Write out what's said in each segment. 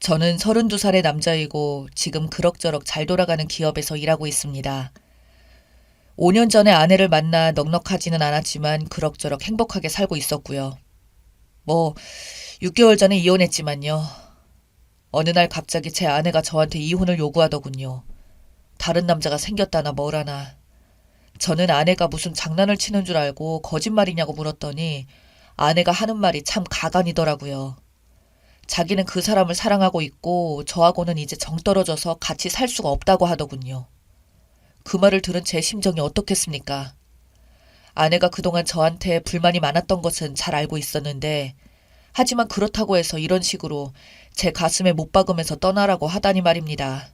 저는 32살의 남자이고 지금 그럭저럭 잘 돌아가는 기업에서 일하고 있습니다. 5년 전에 아내를 만나 넉넉하지는 않았지만 그럭저럭 행복하게 살고 있었고요. 뭐 6개월 전에 이혼했지만요. 어느 날 갑자기 제 아내가 저한테 이혼을 요구하더군요. 다른 남자가 생겼다나 뭐라나. 저는 아내가 무슨 장난을 치는 줄 알고 거짓말이냐고 물었더니 아내가 하는 말이 참 가관이더라고요. 자기는 그 사람을 사랑하고 있고 저하고는 이제 정 떨어져서 같이 살 수가 없다고 하더군요. 그 말을 들은 제 심정이 어떻겠습니까? 아내가 그동안 저한테 불만이 많았던 것은 잘 알고 있었는데 하지만 그렇다고 해서 이런 식으로 제 가슴에 못 박으면서 떠나라고 하다니 말입니다.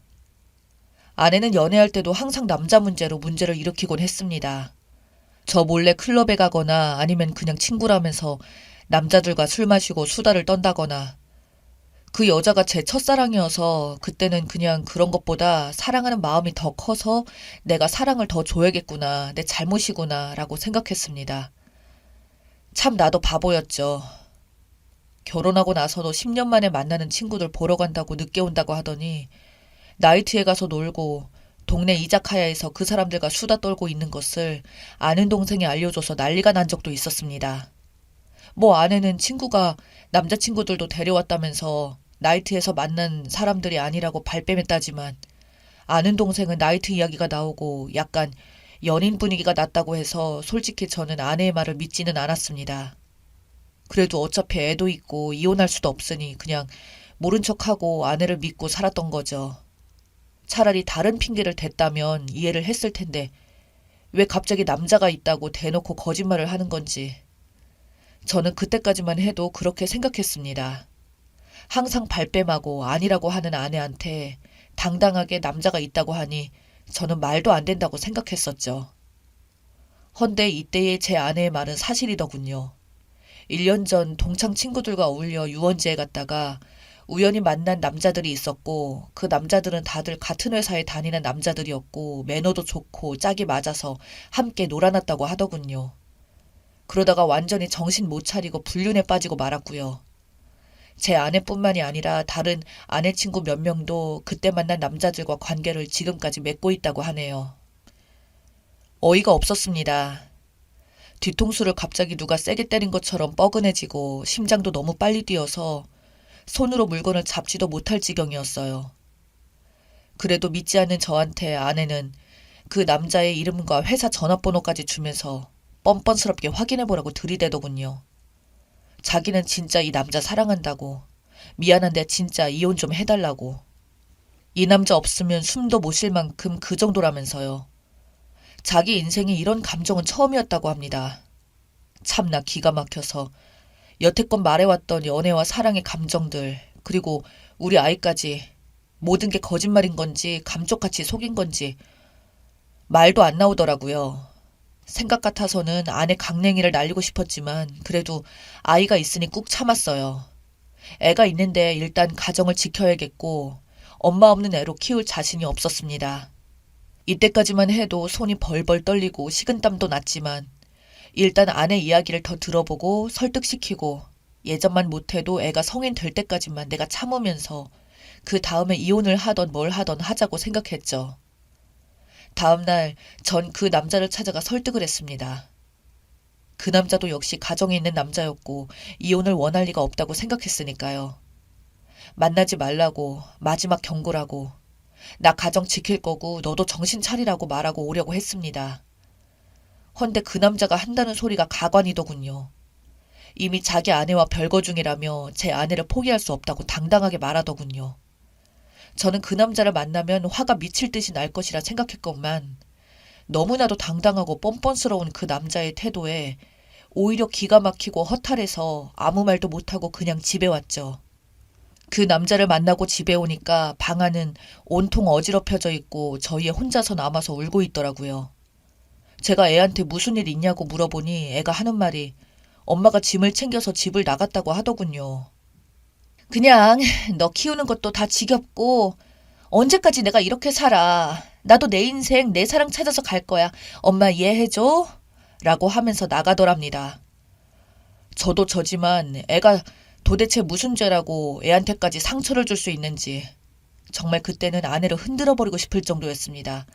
아내는 연애할 때도 항상 남자 문제로 문제를 일으키곤 했습니다. 저 몰래 클럽에 가거나 아니면 그냥 친구라면서 남자들과 술 마시고 수다를 떤다거나 그 여자가 제 첫사랑이어서 그때는 그냥 그런 것보다 사랑하는 마음이 더 커서 내가 사랑을 더 줘야겠구나, 내 잘못이구나 라고 생각했습니다. 참 나도 바보였죠. 결혼하고 나서도 10년 만에 만나는 친구들 보러 간다고 늦게 온다고 하더니 나이트에 가서 놀고 동네 이자카야에서 그 사람들과 수다 떨고 있는 것을 아는 동생이 알려줘서 난리가 난 적도 있었습니다. 뭐 아내는 친구가 남자친구들도 데려왔다면서 나이트에서 만난 사람들이 아니라고 발뺌했다지만 아는 동생은 나이트 이야기가 나오고 약간 연인 분위기가 났다고 해서 솔직히 저는 아내의 말을 믿지는 않았습니다. 그래도 어차피 애도 있고 이혼할 수도 없으니 그냥 모른 척하고 아내를 믿고 살았던 거죠. 차라리 다른 핑계를 댔다면 이해를 했을 텐데 왜 갑자기 남자가 있다고 대놓고 거짓말을 하는 건지. 저는 그때까지만 해도 그렇게 생각했습니다. 항상 발뺌하고 아니라고 하는 아내한테 당당하게 남자가 있다고 하니 저는 말도 안 된다고 생각했었죠. 헌데 이때의 제 아내의 말은 사실이더군요. 1년 전 동창 친구들과 어울려 유원지에 갔다가 우연히 만난 남자들이 있었고 그 남자들은 다들 같은 회사에 다니는 남자들이었고 매너도 좋고 짝이 맞아서 함께 놀아났다고 하더군요. 그러다가 완전히 정신 못 차리고 불륜에 빠지고 말았고요. 제 아내뿐만이 아니라 다른 아내 친구 몇 명도 그때 만난 남자들과 관계를 지금까지 맺고 있다고 하네요. 어이가 없었습니다. 뒤통수를 갑자기 누가 세게 때린 것처럼 뻐근해지고 심장도 너무 빨리 뛰어서 손으로 물건을 잡지도 못할 지경이었어요. 그래도 믿지 않는 저한테 아내는 그 남자의 이름과 회사 전화번호까지 주면서 뻔뻔스럽게 확인해보라고 들이대더군요. 자기는 진짜 이 남자 사랑한다고, 미안한데 진짜 이혼 좀 해달라고. 이 남자 없으면 숨도 못 쉴 만큼 그 정도라면서요. 자기 인생에 이런 감정은 처음이었다고 합니다. 참나 기가 막혀서 여태껏 말해왔던 연애와 사랑의 감정들, 그리고 우리 아이까지 모든 게 거짓말인 건지 감쪽같이 속인 건지 말도 안 나오더라고요. 생각 같아서는 아내 강냉이를 날리고 싶었지만 그래도 아이가 있으니 꾹 참았어요. 애가 있는데 일단 가정을 지켜야겠고 엄마 없는 애로 키울 자신이 없었습니다. 이때까지만 해도 손이 벌벌 떨리고 식은땀도 났지만 일단 아내 이야기를 더 들어보고 설득시키고 예전만 못해도 애가 성인 될 때까지만 내가 참으면서 그 다음에 이혼을 하던 뭘 하던 하자고 생각했죠. 다음날 전 그 남자를 찾아가 설득을 했습니다. 그 남자도 역시 가정에 있는 남자였고 이혼을 원할 리가 없다고 생각했으니까요. 만나지 말라고 마지막 경고라고 나 가정 지킬 거고 너도 정신 차리라고 말하고 오려고 했습니다. 헌데 그 남자가 한다는 소리가 가관이더군요. 이미 자기 아내와 별거 중이라며 제 아내를 포기할 수 없다고 당당하게 말하더군요. 저는 그 남자를 만나면 화가 미칠 듯이 날 것이라 생각했건만 너무나도 당당하고 뻔뻔스러운 그 남자의 태도에 오히려 기가 막히고 허탈해서 아무 말도 못하고 그냥 집에 왔죠. 그 남자를 만나고 집에 오니까 방 안은 온통 어지럽혀져 있고 저희에 혼자서 남아서 울고 있더라고요. 제가 애한테 무슨 일 있냐고 물어보니 애가 하는 말이 엄마가 짐을 챙겨서 집을 나갔다고 하더군요. 그냥 너 키우는 것도 다 지겹고 언제까지 내가 이렇게 살아. 나도 내 인생 내 사랑 찾아서 갈 거야. 엄마 이해해줘? 라고 하면서 나가더랍니다. 저도 저지만 애가 도대체 무슨 죄라고 애한테까지 상처를 줄 수 있는지 정말 그때는 아내를 흔들어버리고 싶을 정도였습니다.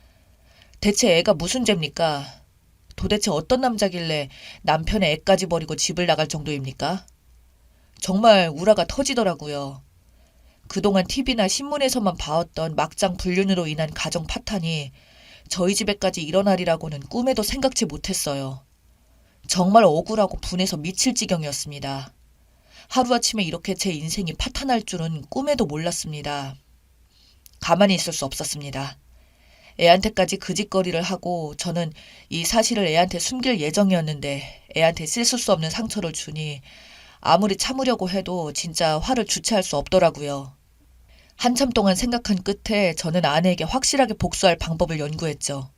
대체 애가 무슨 죄입니까? 도대체 어떤 남자길래 남편의 애까지 버리고 집을 나갈 정도입니까? 정말 우라가 터지더라고요. 그동안 TV나 신문에서만 봐왔던 막장 불륜으로 인한 가정 파탄이 저희 집에까지 일어나리라고는 꿈에도 생각지 못했어요. 정말 억울하고 분해서 미칠 지경이었습니다. 하루아침에 이렇게 제 인생이 파탄날 줄은 꿈에도 몰랐습니다. 가만히 있을 수 없었습니다. 애한테까지 그 짓거리를 하고 저는 이 사실을 애한테 숨길 예정이었는데 애한테 씻을 수 없는 상처를 주니 아무리 참으려고 해도 진짜 화를 주체할 수 없더라고요. 한참 동안 생각한 끝에 저는 아내에게 확실하게 복수할 방법을 연구했죠.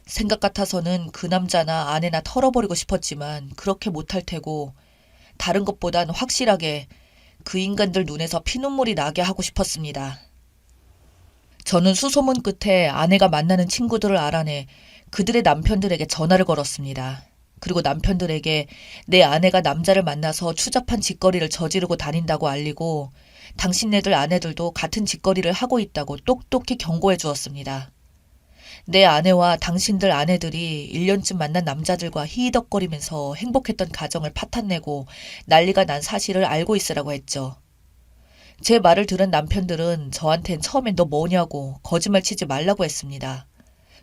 생각 같아서는 그 남자나 아내나 털어버리고 싶었지만 그렇게 못할 테고 다른 것보단 확실하게 그 인간들 눈에서 피눈물이 나게 하고 싶었습니다. 저는 수소문 끝에 아내가 만나는 친구들을 알아내 그들의 남편들에게 전화를 걸었습니다. 그리고 남편들에게 내 아내가 남자를 만나서 추잡한 짓거리를 저지르고 다닌다고 알리고 당신네들 아내들도 같은 짓거리를 하고 있다고 똑똑히 경고해 주었습니다. 내 아내와 당신들 아내들이 1년쯤 만난 남자들과 히히덕거리면서 행복했던 가정을 파탄내고 난리가 난 사실을 알고 있으라고 했죠. 제 말을 들은 남편들은 저한텐 처음엔 너 뭐냐고 거짓말 치지 말라고 했습니다.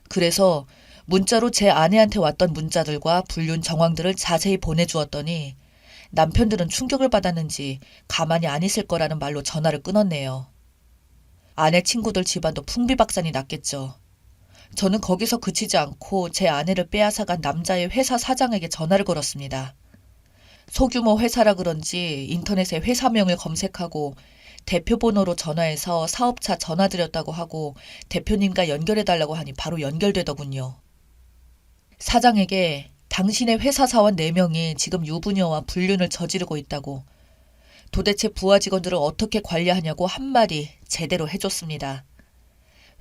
그래서 문자로 제 아내한테 왔던 문자들과 불륜 정황들을 자세히 보내주었더니 남편들은 충격을 받았는지 가만히 안 있을 거라는 말로 전화를 끊었네요. 아내 친구들 집안도 풍비박산이 났겠죠. 저는 거기서 그치지 않고 제 아내를 빼앗아간 남자의 회사 사장에게 전화를 걸었습니다. 소규모 회사라 그런지 인터넷에 회사명을 검색하고 대표 번호로 전화해서 사업차 전화드렸다고 하고 대표님과 연결해달라고 하니 바로 연결되더군요. 사장에게 당신의 회사 사원 4명이 지금 유부녀와 불륜을 저지르고 있다고 도대체 부하 직원들을 어떻게 관리하냐고 한마디 제대로 해줬습니다.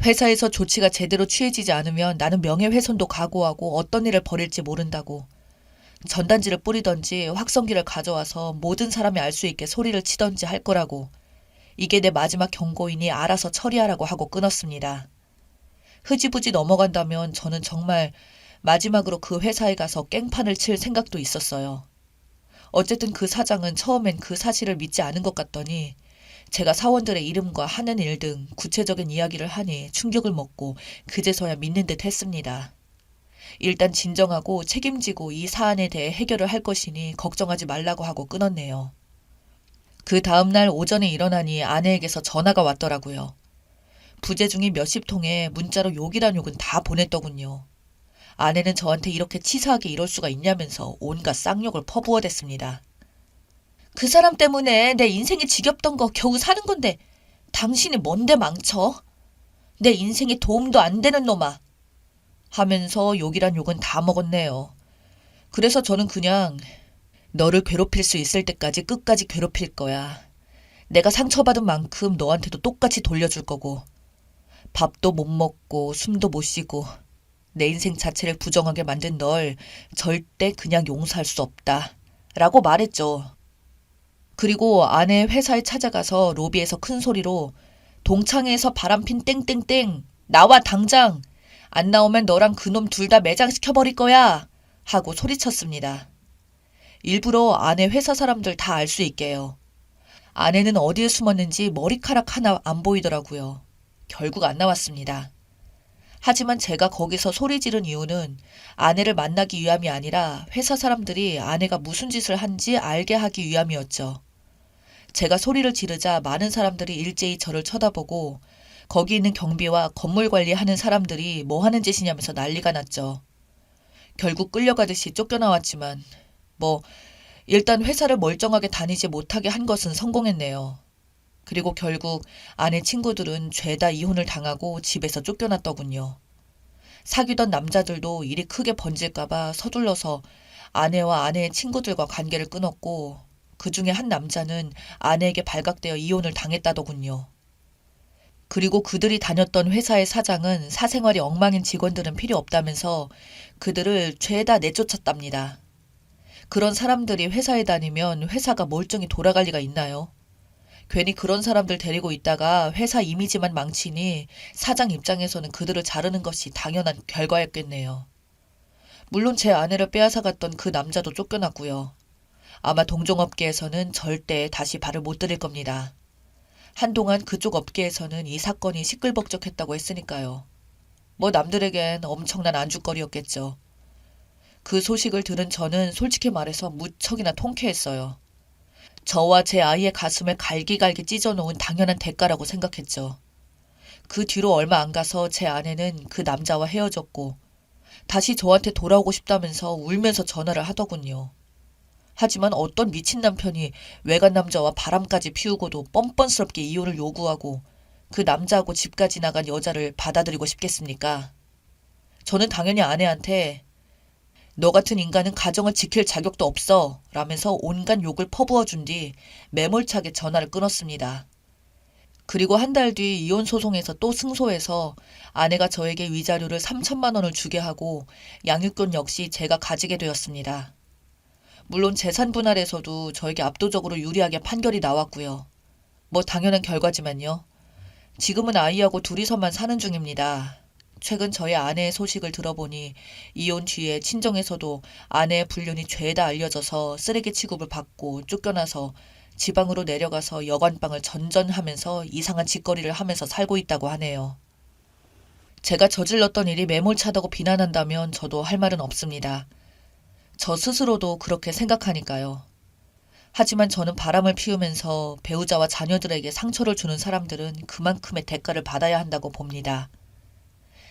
회사에서 조치가 제대로 취해지지 않으면 나는 명예훼손도 각오하고 어떤 일을 벌일지 모른다고 전단지를 뿌리던지 확성기를 가져와서 모든 사람이 알 수 있게 소리를 치던지 할 거라고 이게 내 마지막 경고이니 알아서 처리하라고 하고 끊었습니다. 흐지부지 넘어간다면 저는 정말 마지막으로 그 회사에 가서 깽판을 칠 생각도 있었어요. 어쨌든 그 사장은 처음엔 그 사실을 믿지 않은 것 같더니 제가 사원들의 이름과 하는 일 등 구체적인 이야기를 하니 충격을 먹고 그제서야 믿는 듯 했습니다. 일단 진정하고 책임지고 이 사안에 대해 해결을 할 것이니 걱정하지 말라고 하고 끊었네요. 그 다음날 오전에 일어나니 아내에게서 전화가 왔더라고요. 부재중이 몇십 통에 문자로 욕이란 욕은 다 보냈더군요. 아내는 저한테 이렇게 치사하게 이럴 수가 있냐면서 온갖 쌍욕을 퍼부어댔습니다. 그 사람 때문에 내 인생이 지겹던 거 겨우 사는 건데 당신이 뭔데 망쳐? 내 인생에 도움도 안 되는 놈아. 하면서 욕이란 욕은 다 먹었네요. 그래서 저는 그냥 너를 괴롭힐 수 있을 때까지 끝까지 괴롭힐 거야. 내가 상처받은 만큼 너한테도 똑같이 돌려줄 거고 밥도 못 먹고 숨도 못 쉬고 내 인생 자체를 부정하게 만든 널 절대 그냥 용서할 수 없다. 라고 말했죠. 그리고 아내 회사에 찾아가서 로비에서 큰 소리로 동창회에서 바람핀 땡땡땡 나와 당장 안 나오면 너랑 그놈 둘 다 매장시켜버릴 거야 하고 소리쳤습니다. 일부러 아내 회사 사람들 다 알 수 있게요. 아내는 어디에 숨었는지 머리카락 하나 안 보이더라고요. 결국 안 나왔습니다. 하지만 제가 거기서 소리 지른 이유는 아내를 만나기 위함이 아니라 회사 사람들이 아내가 무슨 짓을 한지 알게 하기 위함이었죠. 제가 소리를 지르자 많은 사람들이 일제히 저를 쳐다보고 거기 있는 경비와 건물 관리하는 사람들이 뭐 하는 짓이냐면서 난리가 났죠. 결국 끌려가듯이 쫓겨나왔지만 일단 회사를 멀쩡하게 다니지 못하게 한 것은 성공했네요. 그리고 결국 아내 친구들은 죄다 이혼을 당하고 집에서 쫓겨났더군요. 사귀던 남자들도 일이 크게 번질까봐 서둘러서 아내와 아내의 친구들과 관계를 끊었고 그 중에 한 남자는 아내에게 발각되어 이혼을 당했다더군요. 그리고 그들이 다녔던 회사의 사장은 사생활이 엉망인 직원들은 필요 없다면서 그들을 죄다 내쫓았답니다. 그런 사람들이 회사에 다니면 회사가 멀쩡히 돌아갈 리가 있나요? 괜히 그런 사람들 데리고 있다가 회사 이미지만 망치니 사장 입장에서는 그들을 자르는 것이 당연한 결과였겠네요. 물론 제 아내를 빼앗아갔던 그 남자도 쫓겨났고요. 아마 동종업계에서는 절대 다시 발을 못 들일 겁니다. 한동안 그쪽 업계에서는 이 사건이 시끌벅적했다고 했으니까요. 뭐 남들에겐 엄청난 안주거리였겠죠. 그 소식을 들은 저는 솔직히 말해서 무척이나 통쾌했어요. 저와 제 아이의 가슴을 갈기갈기 찢어놓은 당연한 대가라고 생각했죠. 그 뒤로 얼마 안 가서 제 아내는 그 남자와 헤어졌고 다시 저한테 돌아오고 싶다면서 울면서 전화를 하더군요. 하지만 어떤 미친 남편이 외간 남자와 바람까지 피우고도 뻔뻔스럽게 이혼을 요구하고 그 남자하고 집까지 나간 여자를 받아들이고 싶겠습니까? 저는 당연히 아내한테 너 같은 인간은 가정을 지킬 자격도 없어 라면서 온갖 욕을 퍼부어준 뒤 매몰차게 전화를 끊었습니다. 그리고 한 달 뒤 이혼 소송에서 또 승소해서 아내가 저에게 위자료를 3천만 원을 주게 하고 양육권 역시 제가 가지게 되었습니다. 물론 재산 분할에서도 저에게 압도적으로 유리하게 판결이 나왔고요. 뭐 당연한 결과지만요. 지금은 아이하고 둘이서만 사는 중입니다. 최근 저희 아내의 소식을 들어보니 이혼 뒤에 친정에서도 아내의 불륜이 죄다 알려져서 쓰레기 취급을 받고 쫓겨나서 지방으로 내려가서 여관방을 전전하면서 이상한 짓거리를 하면서 살고 있다고 하네요. 제가 저질렀던 일이 매몰차다고 비난한다면 저도 할 말은 없습니다. 저 스스로도 그렇게 생각하니까요. 하지만 저는 바람을 피우면서 배우자와 자녀들에게 상처를 주는 사람들은 그만큼의 대가를 받아야 한다고 봅니다.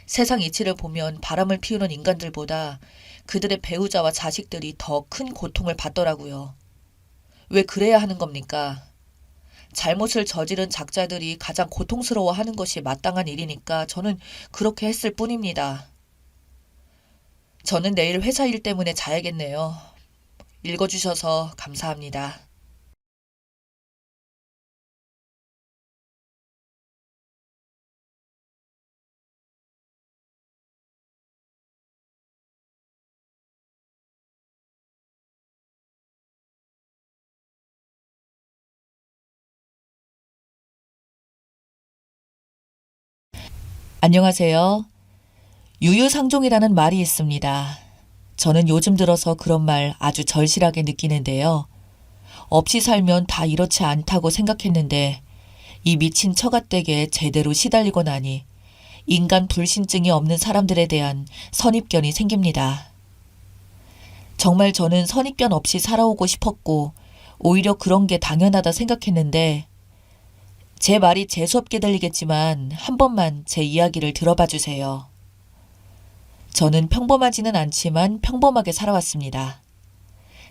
세상 이치를 보면 바람을 피우는 인간들보다 그들의 배우자와 자식들이 더 큰 고통을 받더라고요. 왜 그래야 하는 겁니까? 잘못을 저지른 작자들이 가장 고통스러워하는 것이 마땅한 일이니까 저는 그렇게 했을 뿐입니다. 저는 내일 회사 일 때문에 자야겠네요. 읽어주셔서 감사합니다. 안녕하세요. 유유상종이라는 말이 있습니다. 저는 요즘 들어서 그런 말 아주 절실하게 느끼는데요. 없이 살면 다 이렇지 않다고 생각했는데 이 미친 처갓댁에 제대로 시달리고 나니 인간 불신증이 없는 사람들에 대한 선입견이 생깁니다. 정말 저는 선입견 없이 살아오고 싶었고 오히려 그런 게 당연하다 생각했는데 제 말이 재수없게 들리겠지만 한 번만 제 이야기를 들어봐 주세요. 저는 평범하지는 않지만 평범하게 살아왔습니다.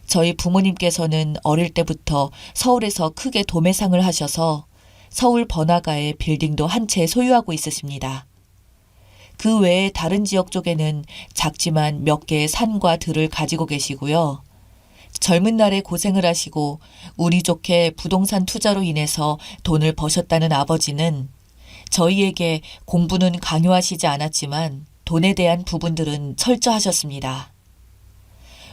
저희 부모님께서는 어릴 때부터 서울에서 크게 도매상을 하셔서 서울 번화가에 빌딩도 한 채 소유하고 있으십니다. 그 외에 다른 지역 쪽에는 작지만 몇 개의 산과 들을 가지고 계시고요. 젊은 날에 고생을 하시고 운이 좋게 부동산 투자로 인해서 돈을 버셨다는 아버지는 저희에게 공부는 강요하시지 않았지만 돈에 대한 부분들은 철저하셨습니다.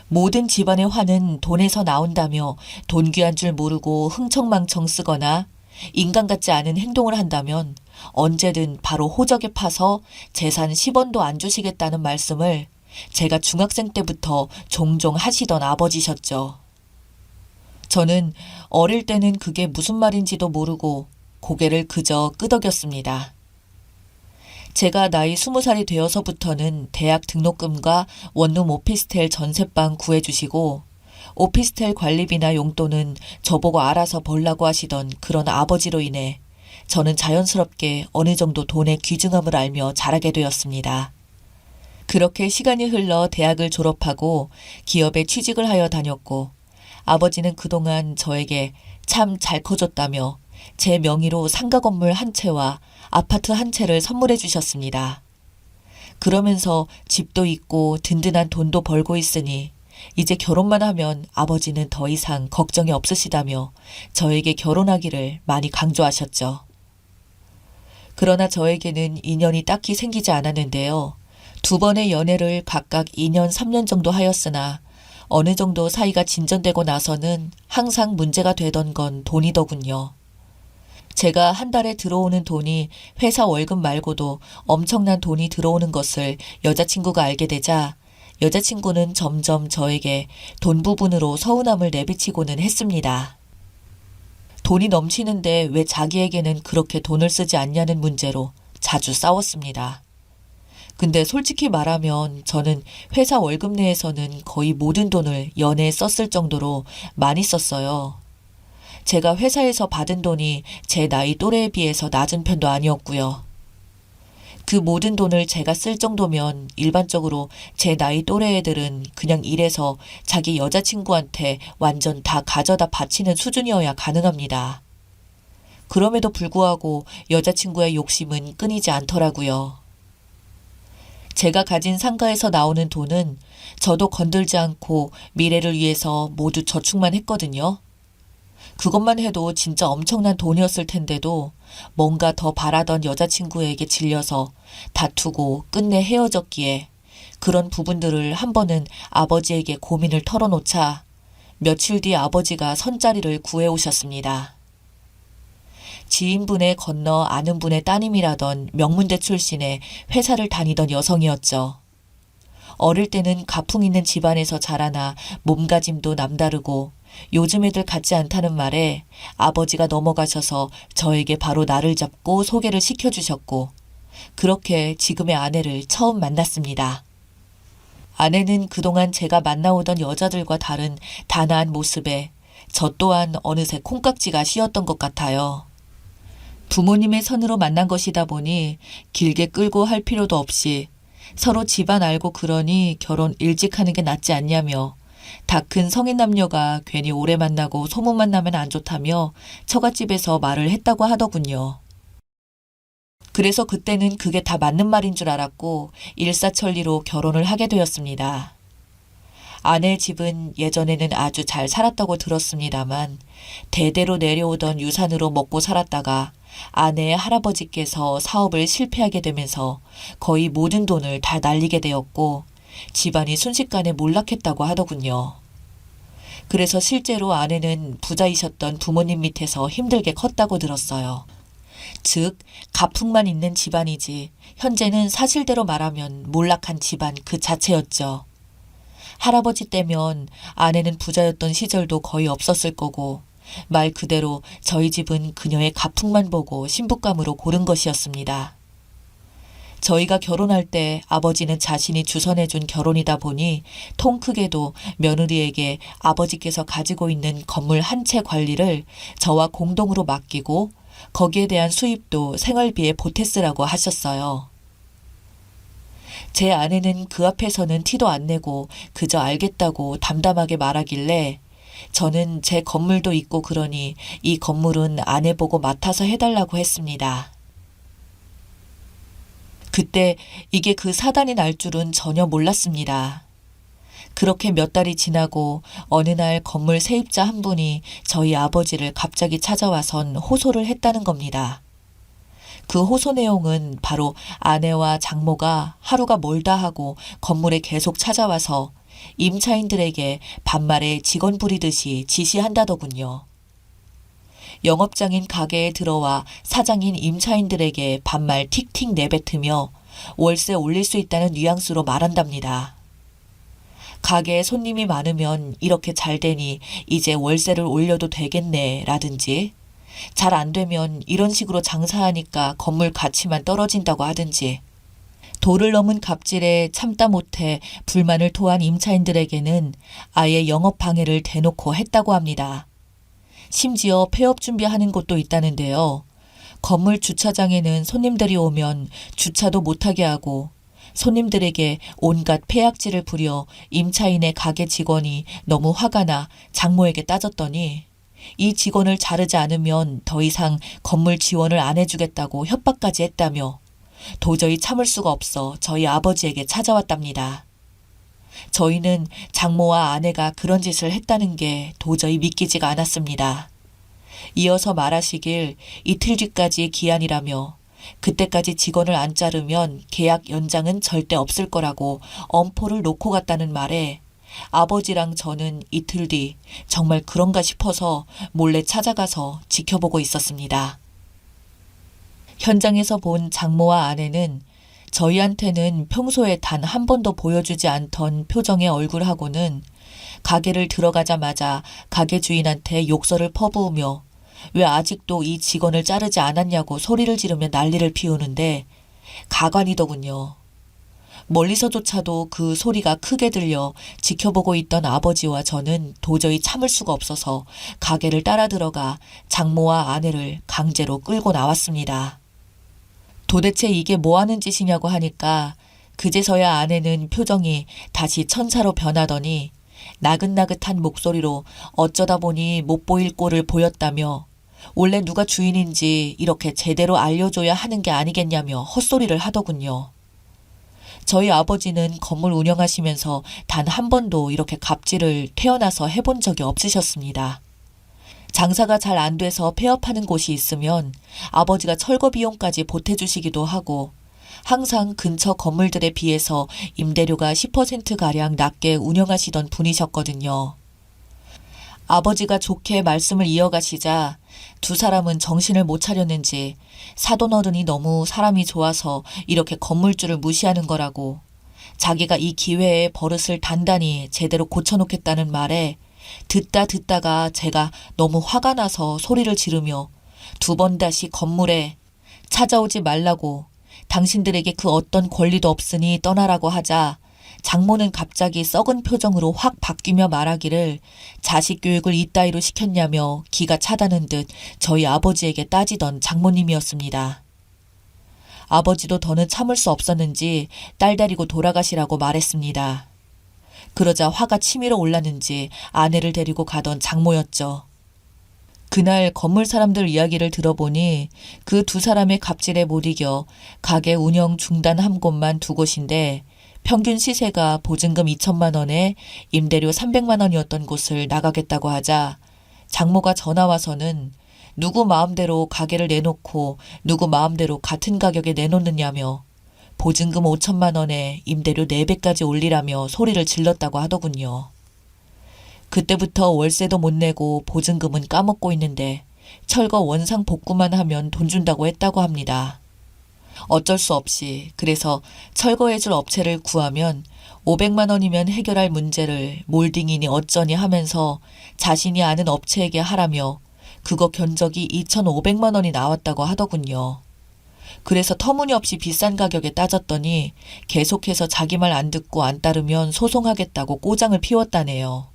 모든 집안의 화는 돈에서 나온다며 돈 귀한 줄 모르고 흥청망청 쓰거나 인간 같지 않은 행동을 한다면 언제든 바로 호적에 파서 재산 10원도 안 주시겠다는 말씀을 제가 중학생 때부터 종종 하시던 아버지셨죠. 저는 어릴 때는 그게 무슨 말인지도 모르고 고개를 그저 끄덕였습니다. 제가 나이 20살이 되어서부터는 대학 등록금과 원룸 오피스텔 전셋방 구해주시고 오피스텔 관리비나 용돈은 저보고 알아서 벌라고 하시던 그런 아버지로 인해 저는 자연스럽게 어느 정도 돈의 귀중함을 알며 자라게 되었습니다. 그렇게 시간이 흘러 대학을 졸업하고 기업에 취직을 하여 다녔고 아버지는 그동안 저에게 참 잘 커줬다며 제 명의로 상가 건물 한 채와 아파트 한 채를 선물해 주셨습니다. 그러면서 집도 있고 든든한 돈도 벌고 있으니 이제 결혼만 하면 아버지는 더 이상 걱정이 없으시다며 저에게 결혼하기를 많이 강조하셨죠. 그러나 저에게는 인연이 딱히 생기지 않았는데요. 두 번의 연애를 각각 2년, 3년 정도 하였으나 어느 정도 사이가 진전되고 나서는 항상 문제가 되던 건 돈이더군요. 제가 한 달에 들어오는 돈이 회사 월급 말고도 엄청난 돈이 들어오는 것을 여자친구가 알게 되자 여자친구는 점점 저에게 돈 부분으로 서운함을 내비치고는 했습니다. 돈이 넘치는데 왜 자기에게는 그렇게 돈을 쓰지 않냐는 문제로 자주 싸웠습니다. 근데 솔직히 말하면 저는 회사 월급 내에서는 거의 모든 돈을 연애에 썼을 정도로 많이 썼어요. 제가 회사에서 받은 돈이 제 나이 또래에 비해서 낮은 편도 아니었고요. 그 모든 돈을 제가 쓸 정도면 일반적으로 제 나이 또래 애들은 그냥 일해서 자기 여자친구한테 완전 다 가져다 바치는 수준이어야 가능합니다. 그럼에도 불구하고 여자친구의 욕심은 끊이지 않더라고요. 제가 가진 상가에서 나오는 돈은 저도 건들지 않고 미래를 위해서 모두 저축만 했거든요. 그것만 해도 진짜 엄청난 돈이었을 텐데도 뭔가 더 바라던 여자친구에게 질려서 다투고 끝내 헤어졌기에 그런 부분들을 한 번은 아버지에게 고민을 털어놓자 며칠 뒤 아버지가 선자리를 구해오셨습니다. 지인분의 건너 아는 분의 따님이라던 명문대 출신의 회사를 다니던 여성이었죠. 어릴 때는 가풍 있는 집안에서 자라나 몸가짐도 남다르고 요즘 애들 같지 않다는 말에 아버지가 넘어가셔서 저에게 바로 나를 잡고 소개를 시켜주셨고 그렇게 지금의 아내를 처음 만났습니다. 아내는 그동안 제가 만나오던 여자들과 다른 단아한 모습에 저 또한 어느새 콩깍지가 씌었던 것 같아요. 부모님의 선으로 만난 것이다 보니 길게 끌고 할 필요도 없이 서로 집안 알고 그러니 결혼 일찍 하는 게 낫지 않냐며 다 큰 성인 남녀가 괜히 오래 만나고 소문만 나면 안 좋다며 처갓집에서 말을 했다고 하더군요. 그래서 그때는 그게 다 맞는 말인 줄 알았고 일사천리로 결혼을 하게 되었습니다. 아내 집은 예전에는 아주 잘 살았다고 들었습니다만 대대로 내려오던 유산으로 먹고 살았다가 아내의 할아버지께서 사업을 실패하게 되면서 거의 모든 돈을 다 날리게 되었고 집안이 순식간에 몰락했다고 하더군요. 그래서 실제로 아내는 부자이셨던 부모님 밑에서 힘들게 컸다고 들었어요. 즉, 가풍만 있는 집안이지 현재는 사실대로 말하면 몰락한 집안 그 자체였죠. 할아버지 때면 아내는 부자였던 시절도 거의 없었을 거고 말 그대로 저희 집은 그녀의 가풍만 보고 신부감으로 고른 것이었습니다. 저희가 결혼할 때 아버지는 자신이 주선해준 결혼이다 보니 통 크게도 며느리에게 아버지께서 가지고 있는 건물 한 채 관리를 저와 공동으로 맡기고 거기에 대한 수입도 생활비에 보탰으라고 하셨어요. 제 아내는 그 앞에서는 티도 안 내고 그저 알겠다고 담담하게 말하길래 저는 제 건물도 있고 그러니 이 건물은 아내 보고 맡아서 해달라고 했습니다. 그때 이게 그 사단이 날 줄은 전혀 몰랐습니다. 그렇게 몇 달이 지나고 어느 날 건물 세입자 한 분이 저희 아버지를 갑자기 찾아와선 호소를 했다는 겁니다. 그 호소 내용은 바로 아내와 장모가 하루가 멀다 하고 건물에 계속 찾아와서 임차인들에게 반말에 직원 부리듯이 지시한다더군요. 영업장인 가게에 들어와 사장인 임차인들에게 반말 틱틱 내뱉으며 월세 올릴 수 있다는 뉘앙스로 말한답니다. 가게에 손님이 많으면 이렇게 잘 되니 이제 월세를 올려도 되겠네 라든지 잘 안 되면 이런 식으로 장사하니까 건물 가치만 떨어진다고 하든지 도를 넘은 갑질에 참다 못해 불만을 토한 임차인들에게는 아예 영업 방해를 대놓고 했다고 합니다. 심지어 폐업 준비하는 곳도 있다는데요. 건물 주차장에는 손님들이 오면 주차도 못하게 하고 손님들에게 온갖 폐악질을 부려 임차인의 가게 직원이 너무 화가 나 장모에게 따졌더니 이 직원을 자르지 않으면 더 이상 건물 지원을 안 해주겠다고 협박까지 했다며 도저히 참을 수가 없어 저희 아버지에게 찾아왔답니다. 저희는 장모와 아내가 그런 짓을 했다는 게 도저히 믿기지가 않았습니다. 이어서 말하시길 이틀 뒤까지 기한이라며 그때까지 직원을 안 자르면 계약 연장은 절대 없을 거라고 엄포를 놓고 갔다는 말에 아버지랑 저는 이틀 뒤 정말 그런가 싶어서 몰래 찾아가서 지켜보고 있었습니다. 현장에서 본 장모와 아내는 저희한테는 평소에 단 한 번도 보여주지 않던 표정의 얼굴하고는 가게를 들어가자마자 가게 주인한테 욕설을 퍼부으며 왜 아직도 이 직원을 자르지 않았냐고 소리를 지르며 난리를 피우는데 가관이더군요. 멀리서조차도 그 소리가 크게 들려 지켜보고 있던 아버지와 저는 도저히 참을 수가 없어서 가게를 따라 들어가 장모와 아내를 강제로 끌고 나왔습니다. 도대체 이게 뭐 하는 짓이냐고 하니까 그제서야 아내는 표정이 다시 천사로 변하더니 나긋나긋한 목소리로 어쩌다 보니 못 보일 꼴을 보였다며 원래 누가 주인인지 이렇게 제대로 알려줘야 하는 게 아니겠냐며 헛소리를 하더군요. 저희 아버지는 건물 운영하시면서 단 한 번도 이렇게 갑질을 태어나서 해본 적이 없으셨습니다. 장사가 잘 안 돼서 폐업하는 곳이 있으면 아버지가 철거 비용까지 보태주시기도 하고 항상 근처 건물들에 비해서 임대료가 10%가량 낮게 운영하시던 분이셨거든요. 아버지가 좋게 말씀을 이어가시자 두 사람은 정신을 못 차렸는지 사돈어른이 너무 사람이 좋아서 이렇게 건물주를 무시하는 거라고 자기가 이 기회에 버릇을 단단히 제대로 고쳐놓겠다는 말에 듣다가 제가 너무 화가 나서 소리를 지르며 두 번 다시 건물에 찾아오지 말라고 당신들에게 그 어떤 권리도 없으니 떠나라고 하자 장모는 갑자기 썩은 표정으로 확 바뀌며 말하기를 자식 교육을 이따위로 시켰냐며 기가 차다는 듯 저희 아버지에게 따지던 장모님이었습니다. 아버지도 더는 참을 수 없었는지 딸 데리고 돌아가시라고 말했습니다. 그러자 화가 치밀어 올랐는지 아내를 데리고 가던 장모였죠. 그날 건물 사람들 이야기를 들어보니 그 두 사람의 갑질에 못 이겨 가게 운영 중단한 곳만 두 곳인데 평균 시세가 보증금 2천만 원에 임대료 300만 원이었던 곳을 나가겠다고 하자 장모가 전화 와서는 누구 마음대로 가게를 내놓고 누구 마음대로 같은 가격에 내놓느냐며 보증금 5천만 원에 임대료 4배까지 올리라며 소리를 질렀다고 하더군요. 그때부터 월세도 못 내고 보증금은 까먹고 있는데 철거 원상 복구만 하면 돈 준다고 했다고 합니다. 어쩔 수 없이 그래서 철거해줄 업체를 구하면 500만 원이면 해결할 문제를 몰딩이니 어쩌니 하면서 자신이 아는 업체에게 하라며 그거 견적이 2,500만 원이 나왔다고 하더군요. 그래서 터무니없이 비싼 가격에 따졌더니 계속해서 자기 말 안 듣고 안 따르면 소송하겠다고 꼬장을 피웠다네요.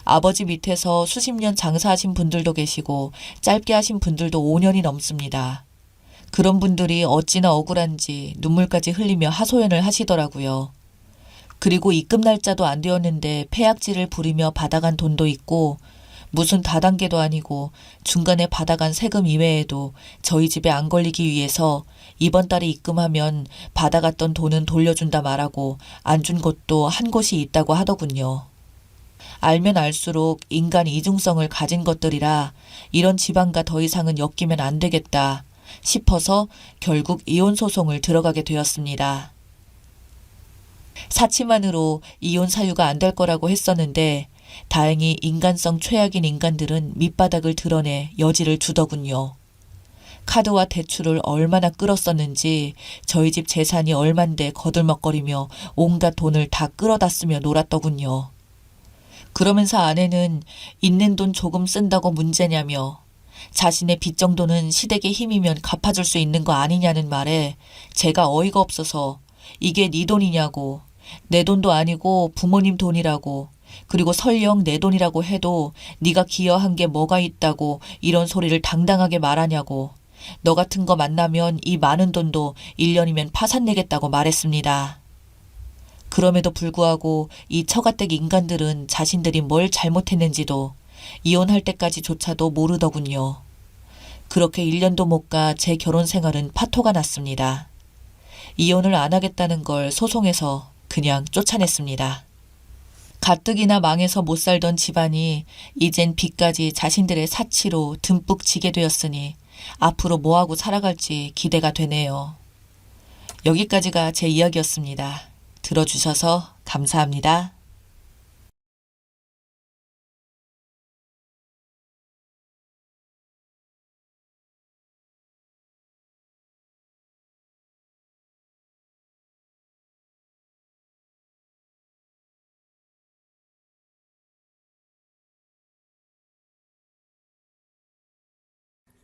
아버지 밑에서 수십 년 장사하신 분들도 계시고 짧게 하신 분들도 5년이 넘습니다. 그런 분들이 어찌나 억울한지 눈물까지 흘리며 하소연을 하시더라고요. 그리고 입금 날짜도 안 되었는데 폐악질을 부리며 받아간 돈도 있고 무슨 다단계도 아니고 중간에 받아간 세금 이외에도 저희 집에 안 걸리기 위해서 이번 달에 입금하면 받아갔던 돈은 돌려준다 말하고 안 준 곳도 한 곳이 있다고 하더군요. 알면 알수록 인간 이중성을 가진 것들이라 이런 집안과 더 이상은 엮이면 안 되겠다 싶어서 결국 이혼 소송을 들어가게 되었습니다. 사치만으로 이혼 사유가 안 될 거라고 했었는데 다행히 인간성 최악인 인간들은 밑바닥을 드러내 여지를 주더군요. 카드와 대출을 얼마나 끌었었는지 저희 집 재산이 얼만데 거들먹거리며 온갖 돈을 다 끌어다 쓰며 놀았더군요. 그러면서 아내는 있는 돈 조금 쓴다고 문제냐며 자신의 빚 정도는 시댁의 힘이면 갚아줄 수 있는 거 아니냐는 말에 제가 어이가 없어서 이게 네 돈이냐고 내 돈도 아니고 부모님 돈이라고 그리고 설령 내 돈이라고 해도 네가 기여한 게 뭐가 있다고 이런 소리를 당당하게 말하냐고 너 같은 거 만나면 이 많은 돈도 1년이면 파산내겠다고 말했습니다. 그럼에도 불구하고 이 처가댁 인간들은 자신들이 뭘 잘못했는지도 이혼할 때까지조차도 모르더군요. 그렇게 1년도 못 가 제 결혼 생활은 파토가 났습니다. 이혼을 안 하겠다는 걸 소송해서 그냥 쫓아냈습니다. 가뜩이나 망해서 못 살던 집안이 이젠 빚까지 자신들의 사치로 듬뿍 지게 되었으니 앞으로 뭐하고 살아갈지 기대가 되네요. 여기까지가 제 이야기였습니다. 들어주셔서 감사합니다.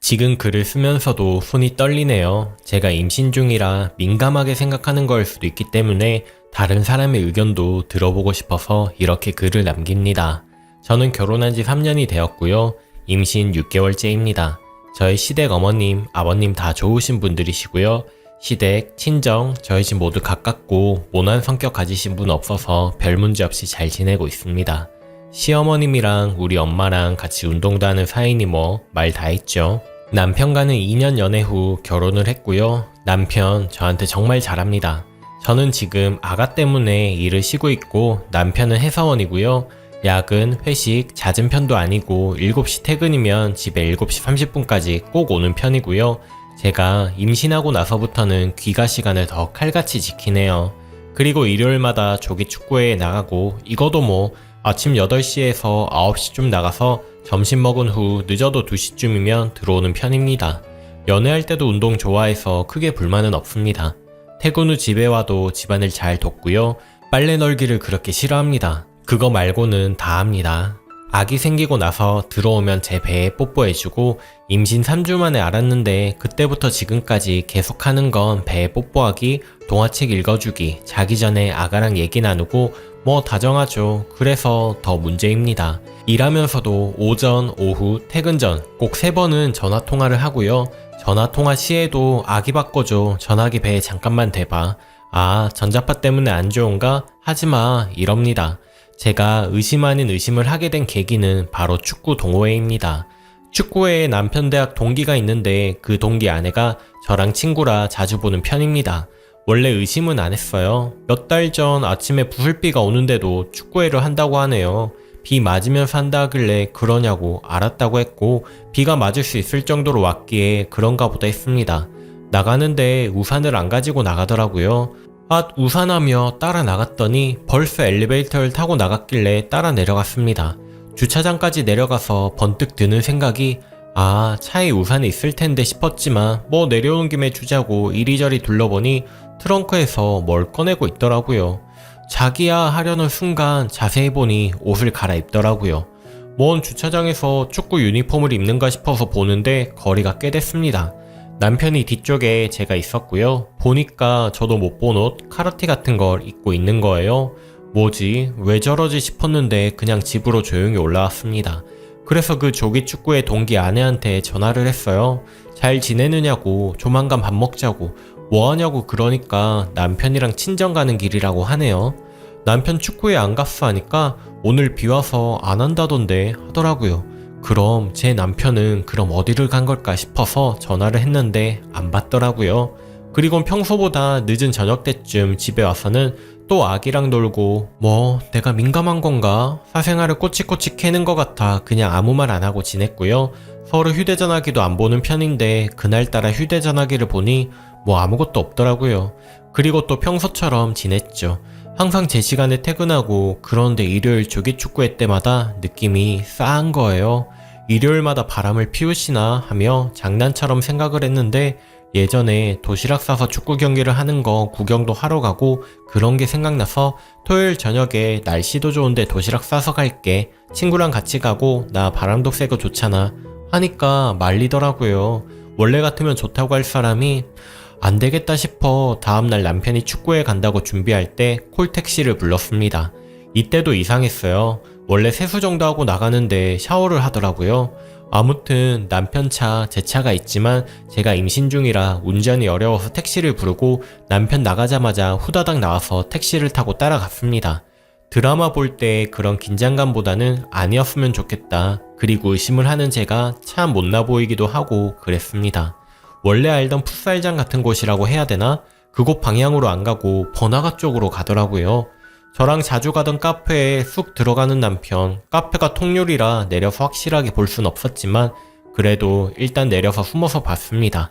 지금 글을 쓰면서도 손이 떨리네요. 제가 임신 중이라 민감하게 생각하는 걸 수도 있기 때문에 다른 사람의 의견도 들어보고 싶어서 이렇게 글을 남깁니다. 저는 결혼한 지 3년이 되었고요. 임신 6개월째입니다. 저희 시댁 어머님, 아버님 다 좋으신 분들이시고요. 시댁, 친정, 저희 집 모두 가깝고 모난 성격 가지신 분 없어서 별 문제 없이 잘 지내고 있습니다. 시어머님이랑 우리 엄마랑 같이 운동도 하는 사이니 뭐 말 다 했죠. 남편과는 2년 연애 후 결혼을 했고요. 남편 저한테 정말 잘합니다. 저는 지금 아가 때문에 일을 쉬고 있고 남편은 회사원이고요. 야근, 회식, 잦은 편도 아니고 7시 퇴근이면 집에 7시 30분까지 꼭 오는 편이고요. 제가 임신하고 나서부터는 귀가 시간을 더 칼같이 지키네요. 그리고 일요일마다 조기 축구회에 나가고 이거도 뭐 아침 8시에서 9시쯤 나가서 점심 먹은 후 늦어도 2시쯤이면 들어오는 편입니다. 연애할 때도 운동 좋아해서 크게 불만은 없습니다. 퇴근 후 집에 와도 집안을 잘 돕고요. 빨래 널기를 그렇게 싫어합니다. 그거 말고는 다 합니다. 아기 생기고 나서 들어오면 제 배에 뽀뽀해주고 임신 3주 만에 알았는데 그때부터 지금까지 계속 하는 건 배에 뽀뽀하기, 동화책 읽어주기, 자기 전에 아가랑 얘기 나누고 뭐 다정하죠. 그래서 더 문제입니다. 일하면서도 오전, 오후, 퇴근 전 꼭 3번은 전화통화를 하고요. 전화통화 시에도 아기 바꿔줘. 전화기 배에 잠깐만 대봐. 아, 전자파 때문에 안 좋은가? 하지마. 이럽니다. 제가 의심 아닌 의심을 하게 된 계기는 바로 축구 동호회입니다. 축구회에 남편 대학 동기가 있는데 그 동기 아내가 저랑 친구라 자주 보는 편입니다. 원래 의심은 안 했어요. 몇 달 전 아침에 부슬비가 오는데도 축구회를 한다고 하네요. 비 맞으면서 한다 하길래 그러냐고 알았다고 했고 비가 맞을 수 있을 정도로 왔기에 그런가 보다 했습니다. 나가는데 우산을 안 가지고 나가더라고요. 우산하며 따라 나갔더니 벌써 엘리베이터를 타고 나갔길래 따라 내려갔습니다. 주차장까지 내려가서 번뜩 드는 생각이 차에 우산이 있을 텐데 싶었지만 뭐 내려오는 김에 주자고 이리저리 둘러보니 트렁크에서 뭘 꺼내고 있더라고요. 자기야 하려는 순간 자세히 보니 옷을 갈아입더라고요. 뭔 주차장에서 축구 유니폼을 입는가 싶어서 보는데 거리가 꽤 됐습니다. 남편이 뒤쪽에 제가 있었고요. 보니까 저도 못 본 옷, 카라티 같은 걸 입고 있는 거예요. 뭐지? 왜 저러지 싶었는데 그냥 집으로 조용히 올라왔습니다. 그래서 그 조기 축구의 동기 아내한테 전화를 했어요. 잘 지내느냐고, 조만간 밥 먹자고, 뭐하냐고 그러니까 남편이랑 친정 가는 길이라고 하네요. 남편 축구에 안 갔어 하니까 오늘 비 와서 안 한다던데 하더라고요. 그럼 제 남편은 그럼 어디를 간 걸까 싶어서 전화를 했는데 안 받더라고요. 그리고 평소보다 늦은 저녁 때쯤 집에 와서는 또 아기랑 놀고 뭐 내가 민감한 건가? 사생활을 꼬치꼬치 캐는 것 같아 그냥 아무 말 안 하고 지냈고요. 서로 휴대전화기도 안 보는 편인데 그날따라 휴대전화기를 보니 뭐 아무것도 없더라고요. 그리고 또 평소처럼 지냈죠. 항상 제 시간에 퇴근하고 그런데 일요일 조기축구회 때마다 느낌이 싸한 거예요. 일요일마다 바람을 피우시나 하며 장난처럼 생각을 했는데 예전에 도시락 싸서 축구 경기를 하는 거 구경도 하러 가고 그런 게 생각나서 토요일 저녁에 날씨도 좋은데 도시락 싸서 갈게. 친구랑 같이 가고 나 바람도 쐬고 좋잖아. 하니까 말리더라고요. 원래 같으면 좋다고 할 사람이 안 되겠다 싶어 다음날 남편이 축구에 간다고 준비할 때 콜택시를 불렀습니다. 이때도 이상했어요. 원래 세수 정도 하고 나가는데 샤워를 하더라고요. 아무튼 남편 차, 제 차가 있지만 제가 임신 중이라 운전이 어려워서 택시를 부르고 남편 나가자마자 후다닥 나와서 택시를 타고 따라갔습니다. 드라마 볼 때 그런 긴장감보다는 아니었으면 좋겠다. 그리고 의심을 하는 제가 참 못나 보이기도 하고 그랬습니다. 원래 알던 풋살장 같은 곳이라고 해야 되나? 그곳 방향으로 안 가고 번화가 쪽으로 가더라고요. 저랑 자주 가던 카페에 쑥 들어가는 남편, 카페가 통유리라 내려서 확실하게 볼 순 없었지만 그래도 일단 내려서 숨어서 봤습니다.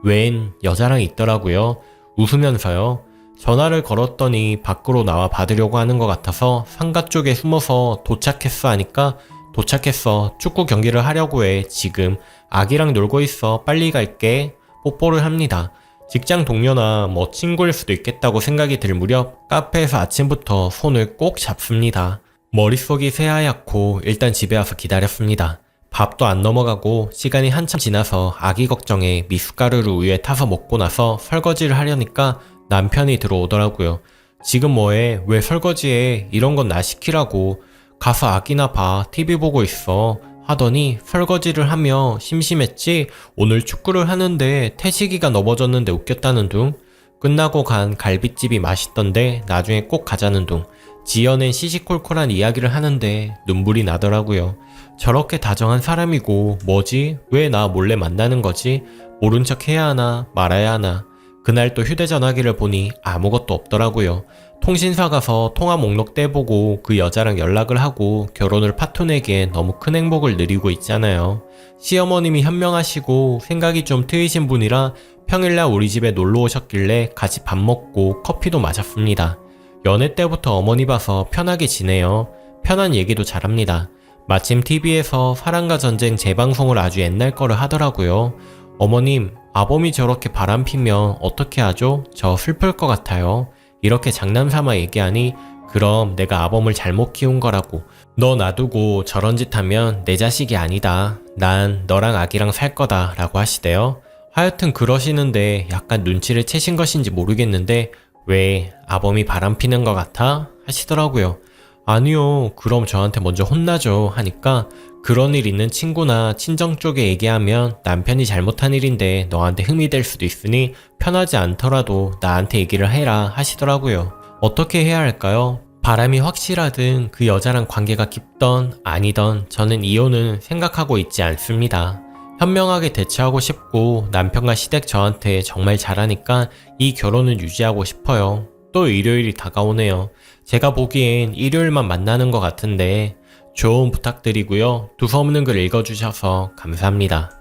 웬 여자랑 있더라고요. 웃으면서요. 전화를 걸었더니 밖으로 나와 받으려고 하는 것 같아서 상가 쪽에 숨어서 도착했어 하니까 도착했어. 축구 경기를 하려고 해. 지금 아기랑 놀고 있어. 빨리 갈게. 뽀뽀를 합니다. 직장 동료나 뭐 친구일 수도 있겠다고 생각이 들 무렵 카페에서 아침부터 손을 꼭 잡습니다. 머릿속이 새하얗고 일단 집에 와서 기다렸습니다. 밥도 안 넘어가고 시간이 한참 지나서 아기 걱정에 미숫가루를 우유에 타서 먹고 나서 설거지를 하려니까 남편이 들어오더라고요. 지금 뭐해? 왜 설거지해? 이런 건 나 시키라고. 가서 아기나 봐. TV 보고 있어. 하더니 설거지를 하며 심심했지? 오늘 축구를 하는데 태식이가 넘어졌는데 웃겼다는 둥. 끝나고 간 갈빗집이 맛있던데 나중에 꼭 가자는 둥. 지어낸 시시콜콜한 이야기를 하는데 눈물이 나더라고요. 저렇게 다정한 사람이고 뭐지? 왜 나 몰래 만나는 거지? 모른 척 해야 하나 말아야 하나. 그날 또 휴대전화기를 보니 아무것도 없더라고요. 통신사 가서 통화 목록 떼보고 그 여자랑 연락을 하고 결혼을 파토내기엔 너무 큰 행복을 누리고 있잖아요. 시어머님이 현명하시고 생각이 좀 트이신 분이라 평일날 우리 집에 놀러 오셨길래 같이 밥 먹고 커피도 마셨습니다. 연애 때부터 어머니 봐서 편하게 지내요. 편한 얘기도 잘합니다. 마침 TV에서 사랑과 전쟁 재방송을 아주 옛날 거를 하더라고요. 어머님, 아범이 저렇게 바람 피면 어떻게 하죠? 저 슬플 것 같아요. 이렇게 장난삼아 얘기하니 그럼 내가 아범을 잘못 키운 거라고. 너 놔두고 저런 짓 하면 내 자식이 아니다. 난 너랑 아기랑 살 거다 라고 하시대요. 하여튼 그러시는데 약간 눈치를 채신 것인지 모르겠는데 왜 아범이 바람 피는 것 같아? 하시더라고요. 아니요, 그럼 저한테 먼저 혼나죠 하니까 그런 일 있는 친구나 친정 쪽에 얘기하면 남편이 잘못한 일인데 너한테 흠이 될 수도 있으니 편하지 않더라도 나한테 얘기를 해라 하시더라고요. 어떻게 해야 할까요? 바람이 확실하든 그 여자랑 관계가 깊던 아니던 저는 이혼은 생각하고 있지 않습니다. 현명하게 대처하고 싶고 남편과 시댁 저한테 정말 잘하니까 이 결혼은 유지하고 싶어요. 또 일요일이 다가오네요. 제가 보기엔 일요일만 만나는 것 같은데 조언 부탁드리고요. 두서없는 글 읽어주셔서 감사합니다.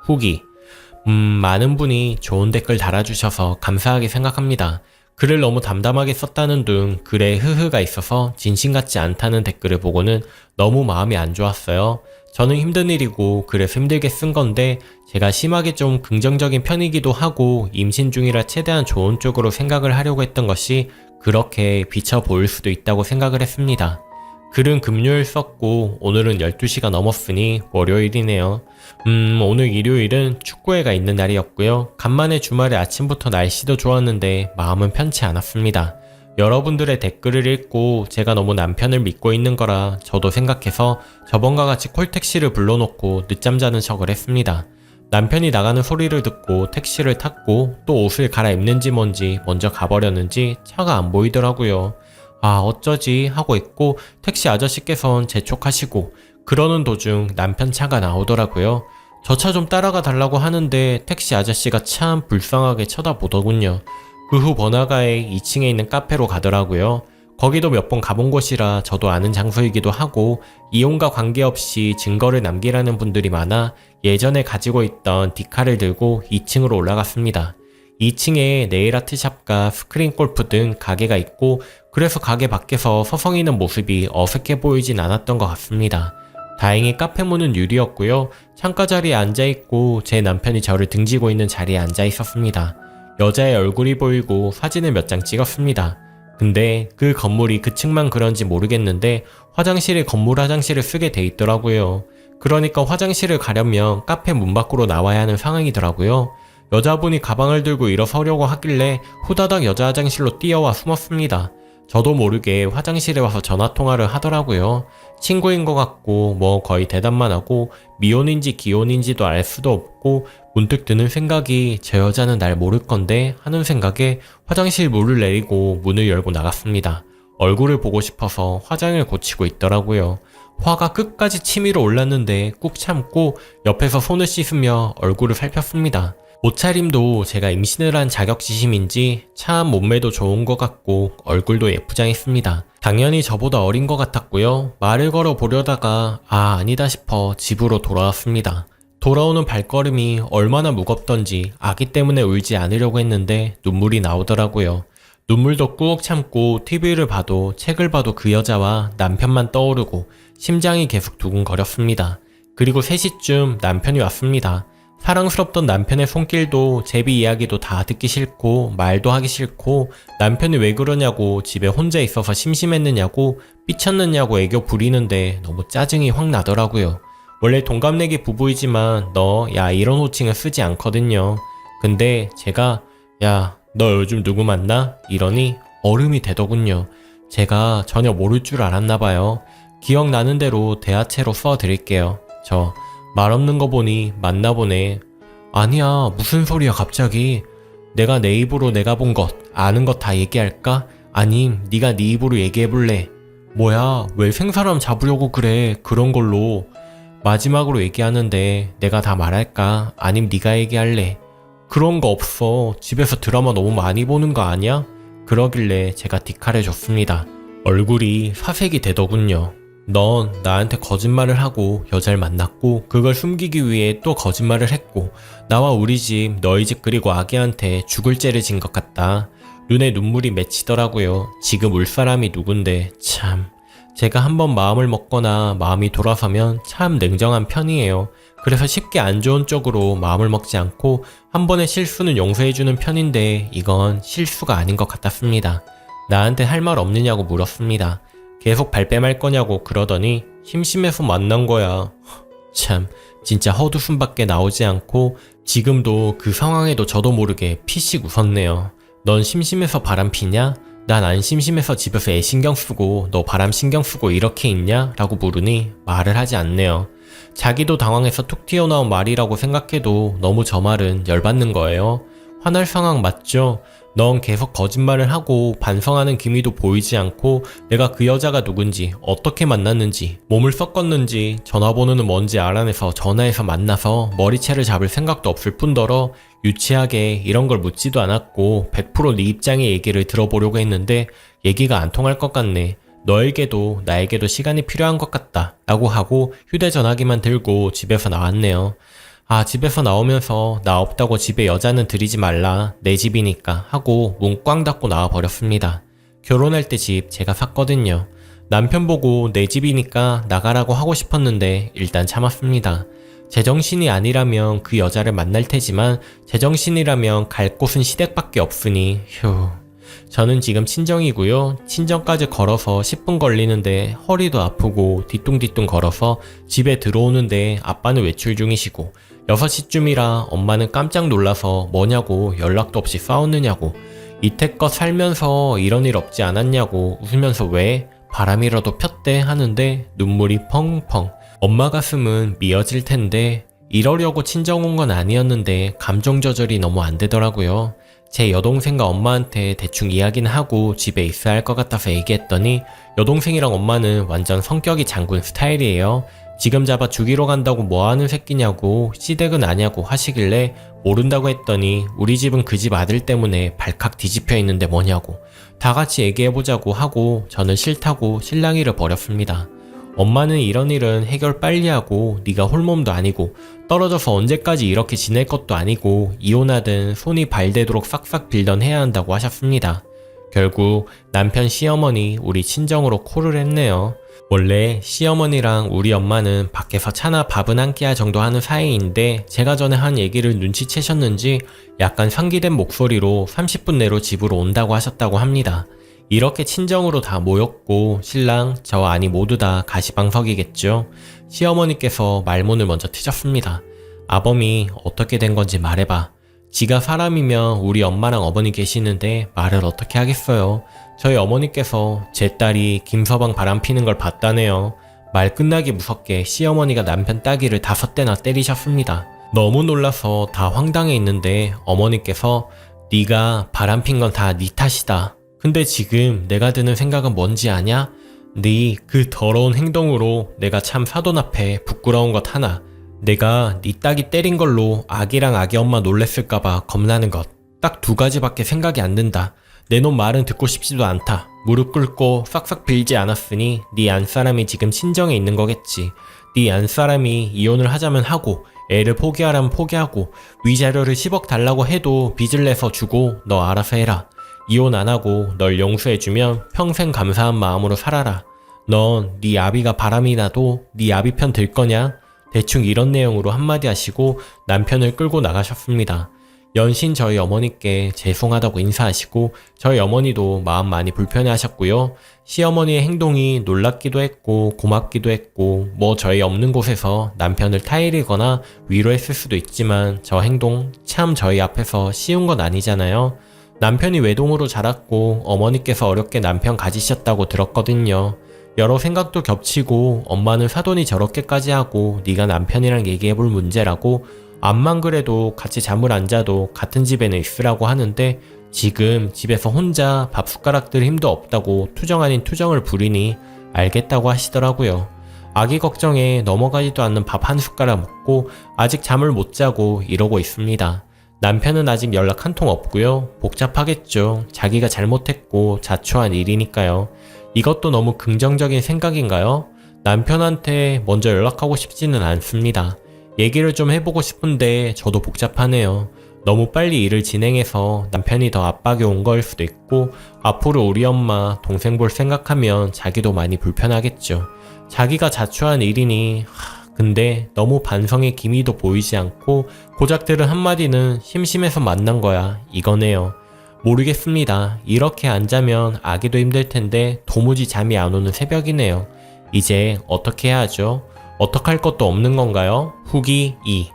후기. 많은 분이 좋은 댓글 달아주셔서 감사하게 생각합니다. 글을 너무 담담하게 썼다는 둥 글에 흐흐가 있어서 진심 같지 않다는 댓글을 보고는 너무 마음이 안 좋았어요. 저는 힘든 일이고 그래서 힘들게 쓴 건데 제가 심하게 좀 긍정적인 편이기도 하고 임신 중이라 최대한 좋은 쪽으로 생각을 하려고 했던 것이 그렇게 비쳐 보일 수도 있다고 생각을 했습니다. 글은 금요일 썼고 오늘은 12시가 넘었으니 월요일이네요. 오늘 일요일은 축구회가 있는 날이었고요. 간만에 주말에 아침부터 날씨도 좋았는데 마음은 편치 않았습니다. 여러분들의 댓글을 읽고 제가 너무 남편을 믿고 있는 거라 저도 생각해서 저번과 같이 콜택시를 불러놓고 늦잠 자는 척을 했습니다. 남편이 나가는 소리를 듣고 택시를 탔고 또 옷을 갈아입는지 뭔지 먼저 가버렸는지 차가 안 보이더라고요. 아 어쩌지 하고 있고 택시 아저씨께선 재촉하시고 그러는 도중 남편 차가 나오더라고요. 저 차 좀 따라가 달라고 하는데 택시 아저씨가 참 불쌍하게 쳐다보더군요. 그 후 번화가에 2층에 있는 카페로 가더라고요. 거기도 몇 번 가본 곳이라 저도 아는 장소이기도 하고 이혼과 관계없이 증거를 남기라는 분들이 많아 예전에 가지고 있던 디카를 들고 2층으로 올라갔습니다. 2층에 네일아트 샵과 스크린 골프 등 가게가 있고 그래서 가게 밖에서 서성이는 모습이 어색해 보이진 않았던 것 같습니다. 다행히 카페 문은 유리였고요. 창가 자리에 앉아있고 제 남편이 저를 등지고 있는 자리에 앉아있었습니다. 여자의 얼굴이 보이고 사진을 몇 장 찍었습니다. 근데 그 건물이 그 층만 그런지 모르겠는데 화장실에 건물 화장실을 쓰게 돼 있더라고요. 그러니까 화장실을 가려면 카페 문 밖으로 나와야 하는 상황이더라고요. 여자분이 가방을 들고 일어서려고 하길래 후다닥 여자 화장실로 뛰어와 숨었습니다. 저도 모르게 화장실에 와서 전화통화를 하더라고요. 친구인 것 같고 뭐 거의 대답만 하고 미혼인지 기혼인지도 알 수도 없고 문득 드는 생각이 저 여자는 날 모를 건데 하는 생각에 화장실 문을 내리고 문을 열고 나갔습니다. 얼굴을 보고 싶어서 화장을 고치고 있더라고요. 화가 끝까지 치밀어 올랐는데 꾹 참고 옆에서 손을 씻으며 얼굴을 살폈습니다. 옷차림도 제가 임신을 한 자격지심인지 참 몸매도 좋은 것 같고 얼굴도 예쁘장했습니다. 당연히 저보다 어린 것 같았고요. 말을 걸어 보려다가 아니다 싶어 집으로 돌아왔습니다. 돌아오는 발걸음이 얼마나 무겁던지 아기 때문에 울지 않으려고 했는데 눈물이 나오더라고요. 눈물도 꾹 참고 TV를 봐도 책을 봐도 그 여자와 남편만 떠오르고 심장이 계속 두근거렸습니다. 그리고 3시쯤 남편이 왔습니다. 사랑스럽던 남편의 손길도 제비 이야기도 다 듣기 싫고 말도 하기 싫고 남편이 왜 그러냐고 집에 혼자 있어서 심심했느냐고 삐쳤느냐고 애교 부리는데 너무 짜증이 확 나더라고요. 원래 동갑내기 부부이지만 너, 야, 이런 호칭을 쓰지 않거든요. 근데 제가, 야, 너 요즘 누구 만나? 이러니 얼음이 되더군요. 제가 전혀 모를 줄 알았나봐요. 기억나는 대로 대하체로 써드릴게요. 저 말 없는 거 보니 맞나보네. 아니야, 무슨 소리야 갑자기. 내가 내 입으로 내가 본 것, 아는 것 다 얘기할까? 아님 네가 네 입으로 얘기해볼래. 뭐야, 왜 생사람 잡으려고 그래. 그런 걸로. 마지막으로 얘기하는데 내가 다 말할까? 아님 네가 얘기할래. 그런 거 없어. 집에서 드라마 너무 많이 보는 거 아니야? 그러길래 제가 뒷칼해줬습니다. 얼굴이 사색이 되더군요. 넌 나한테 거짓말을 하고 여자를 만났고 그걸 숨기기 위해 또 거짓말을 했고 나와 우리 집, 너희 집 그리고 아기한테 죽을 죄를 진 것 같다. 눈에 눈물이 맺히더라고요. 지금 울 사람이 누군데 참. 제가 한번 마음을 먹거나 마음이 돌아서면 참 냉정한 편이에요. 그래서 쉽게 안 좋은 쪽으로 마음을 먹지 않고 한 번의 실수는 용서해주는 편인데 이건 실수가 아닌 것 같았습니다. 나한테 할 말 없느냐고 물었습니다. 계속 발뺌할 거냐고 그러더니 심심해서 만난 거야. 참, 진짜 헛웃음밖에 나오지 않고 지금도 그 상황에도 저도 모르게 피식 웃었네요. 넌 심심해서 바람 피냐? 난 안 심심해서 집에서 애 신경 쓰고 너 바람 신경 쓰고 이렇게 있냐? 라고 물으니 말을 하지 않네요. 자기도 당황해서 툭 튀어나온 말이라고 생각해도 너무 저 말은 열받는 거예요. 화날 상황 맞죠? 넌 계속 거짓말을 하고 반성하는 기미도 보이지 않고 내가 그 여자가 누군지 어떻게 만났는지 몸을 섞었는지 전화번호는 뭔지 알아내서 전화해서 만나서 머리채를 잡을 생각도 없을 뿐더러 유치하게 이런 걸 묻지도 않았고 100% 네 입장의 얘기를 들어보려고 했는데 얘기가 안 통할 것 같네. 너에게도 나에게도 시간이 필요한 것 같다 라고 하고 휴대전화기만 들고 집에서 나왔네요. 아, 집에서 나오면서 나 없다고 집에 여자는 들이지 말라. 내 집이니까 하고 문 꽝 닫고 나와버렸습니다. 결혼할 때 집 제가 샀거든요. 남편 보고 내 집이니까 나가라고 하고 싶었는데 일단 참았습니다. 제정신이 아니라면 그 여자를 만날 테지만 제정신이라면 갈 곳은 시댁밖에 없으니 휴. 저는 지금 친정이고요. 친정까지 걸어서 10분 걸리는데 허리도 아프고 뒤뚱뒤뚱 걸어서 집에 들어오는데 아빠는 외출 중이시고 6시쯤이라 엄마는 깜짝 놀라서 뭐냐고 연락도 없이 싸웠느냐고 이태껏 살면서 이런 일 없지 않았냐고 웃으면서 왜 바람이라도 폈대 하는데 눈물이 펑펑. 엄마 가슴은 미어질 텐데 이러려고 친정 온 건 아니었는데 감정 조절이 너무 안 되더라고요. 제 여동생과 엄마한테 대충 이야기는 하고 집에 있어야 할 것 같아서 얘기했더니 여동생이랑 엄마는 완전 성격이 장군 스타일이에요. 지금 잡아 죽이러 간다고 뭐하는 새끼냐고 시댁은 아냐고 하시길래 모른다고 했더니 우리 집은 그 집 아들 때문에 발칵 뒤집혀 있는데 뭐냐고 다 같이 얘기해보자고 하고 저는 싫다고 실랑이를 벌였습니다. 엄마는 이런 일은 해결 빨리 하고 네가 홀몸도 아니고 떨어져서 언제까지 이렇게 지낼 것도 아니고 이혼하든 손이 발되도록 싹싹 빌던 해야 한다고 하셨습니다. 결국 남편 시어머니 우리 친정으로 콜을 했네요. 원래 시어머니랑 우리 엄마는 밖에서 차나 밥은 한 끼 할 정도 하는 사이인데 제가 전에 한 얘기를 눈치채셨는지 약간 상기된 목소리로 30분 내로 집으로 온다고 하셨다고 합니다. 이렇게 친정으로 다 모였고 신랑, 저 아니 모두 다 가시방석이겠죠. 시어머니께서 말문을 먼저 트셨습니다. 아범이 어떻게 된 건지 말해봐. 지가 사람이면 우리 엄마랑 어머니 계시는데 말을 어떻게 하겠어요. 저희 어머니께서 제 딸이 김서방 바람피는 걸 봤다네요. 말 끝나기 무섭게 시어머니가 남편 따귀를 5대나 때리셨습니다. 너무 놀라서 다 황당해 있는데 어머니께서 네가 바람핀 건 다 네 탓이다. 근데 지금 내가 드는 생각은 뭔지 아냐? 네 그 더러운 행동으로 내가 참 사돈 앞에 부끄러운 것 하나. 내가 네 딸이 때린 걸로 아기랑 아기 엄마 놀랬을까봐 겁나는 것. 딱 2가지밖에 생각이 안 든다. 내 놈 말은 듣고 싶지도 않다. 무릎 꿇고 싹싹 빌지 않았으니 네 안사람이 지금 친정에 있는 거겠지. 네 안사람이 이혼을 하자면 하고 애를 포기하라면 포기하고 위자료를 10억 달라고 해도 빚을 내서 주고 너 알아서 해라. 이혼 안 하고 널 용서해주면 평생 감사한 마음으로 살아라. 넌 네 아비가 바람이 나도 네 아비 편 들 거냐? 대충 이런 내용으로 한마디 하시고 남편을 끌고 나가셨습니다. 연신 저희 어머니께 죄송하다고 인사하시고 저희 어머니도 마음 많이 불편해하셨고요. 시어머니의 행동이 놀랍기도 했고 고맙기도 했고 뭐 저희 없는 곳에서 남편을 타이르거나 위로했을 수도 있지만 저 행동 참 저희 앞에서 쉬운 건 아니잖아요. 남편이 외동으로 자랐고 어머니께서 어렵게 남편 가지셨다고 들었거든요. 여러 생각도 겹치고 엄마는 사돈이 저렇게까지 하고 네가 남편이랑 얘기해볼 문제라고 암만 그래도 같이 잠을 안 자도 같은 집에는 있으라고 하는데 지금 집에서 혼자 밥 숟가락 들 힘도 없다고 투정 아닌 투정을 부리니 알겠다고 하시더라고요. 아기 걱정에 넘어가지도 않는 밥 한 숟가락 먹고 아직 잠을 못 자고 이러고 있습니다. 남편은 아직 연락 한 통 없고요. 복잡하겠죠. 자기가 잘못했고 자초한 일이니까요. 이것도 너무 긍정적인 생각인가요? 남편한테 먼저 연락하고 싶지는 않습니다. 얘기를 좀 해보고 싶은데 저도 복잡하네요. 너무 빨리 일을 진행해서 남편이 더 압박이 온 거일 수도 있고 앞으로 우리 엄마, 동생 볼 생각하면 자기도 많이 불편하겠죠. 자기가 자초한 일이니 근데 너무 반성의 기미도 보이지 않고 고작 들은 한마디는 심심해서 만난 거야 이거네요. 모르겠습니다. 이렇게 안 자면 아기도 힘들 텐데 도무지 잠이 안 오는 새벽이네요. 이제 어떻게 해야 하죠? 어떡할 것도 없는 건가요? 후기 2.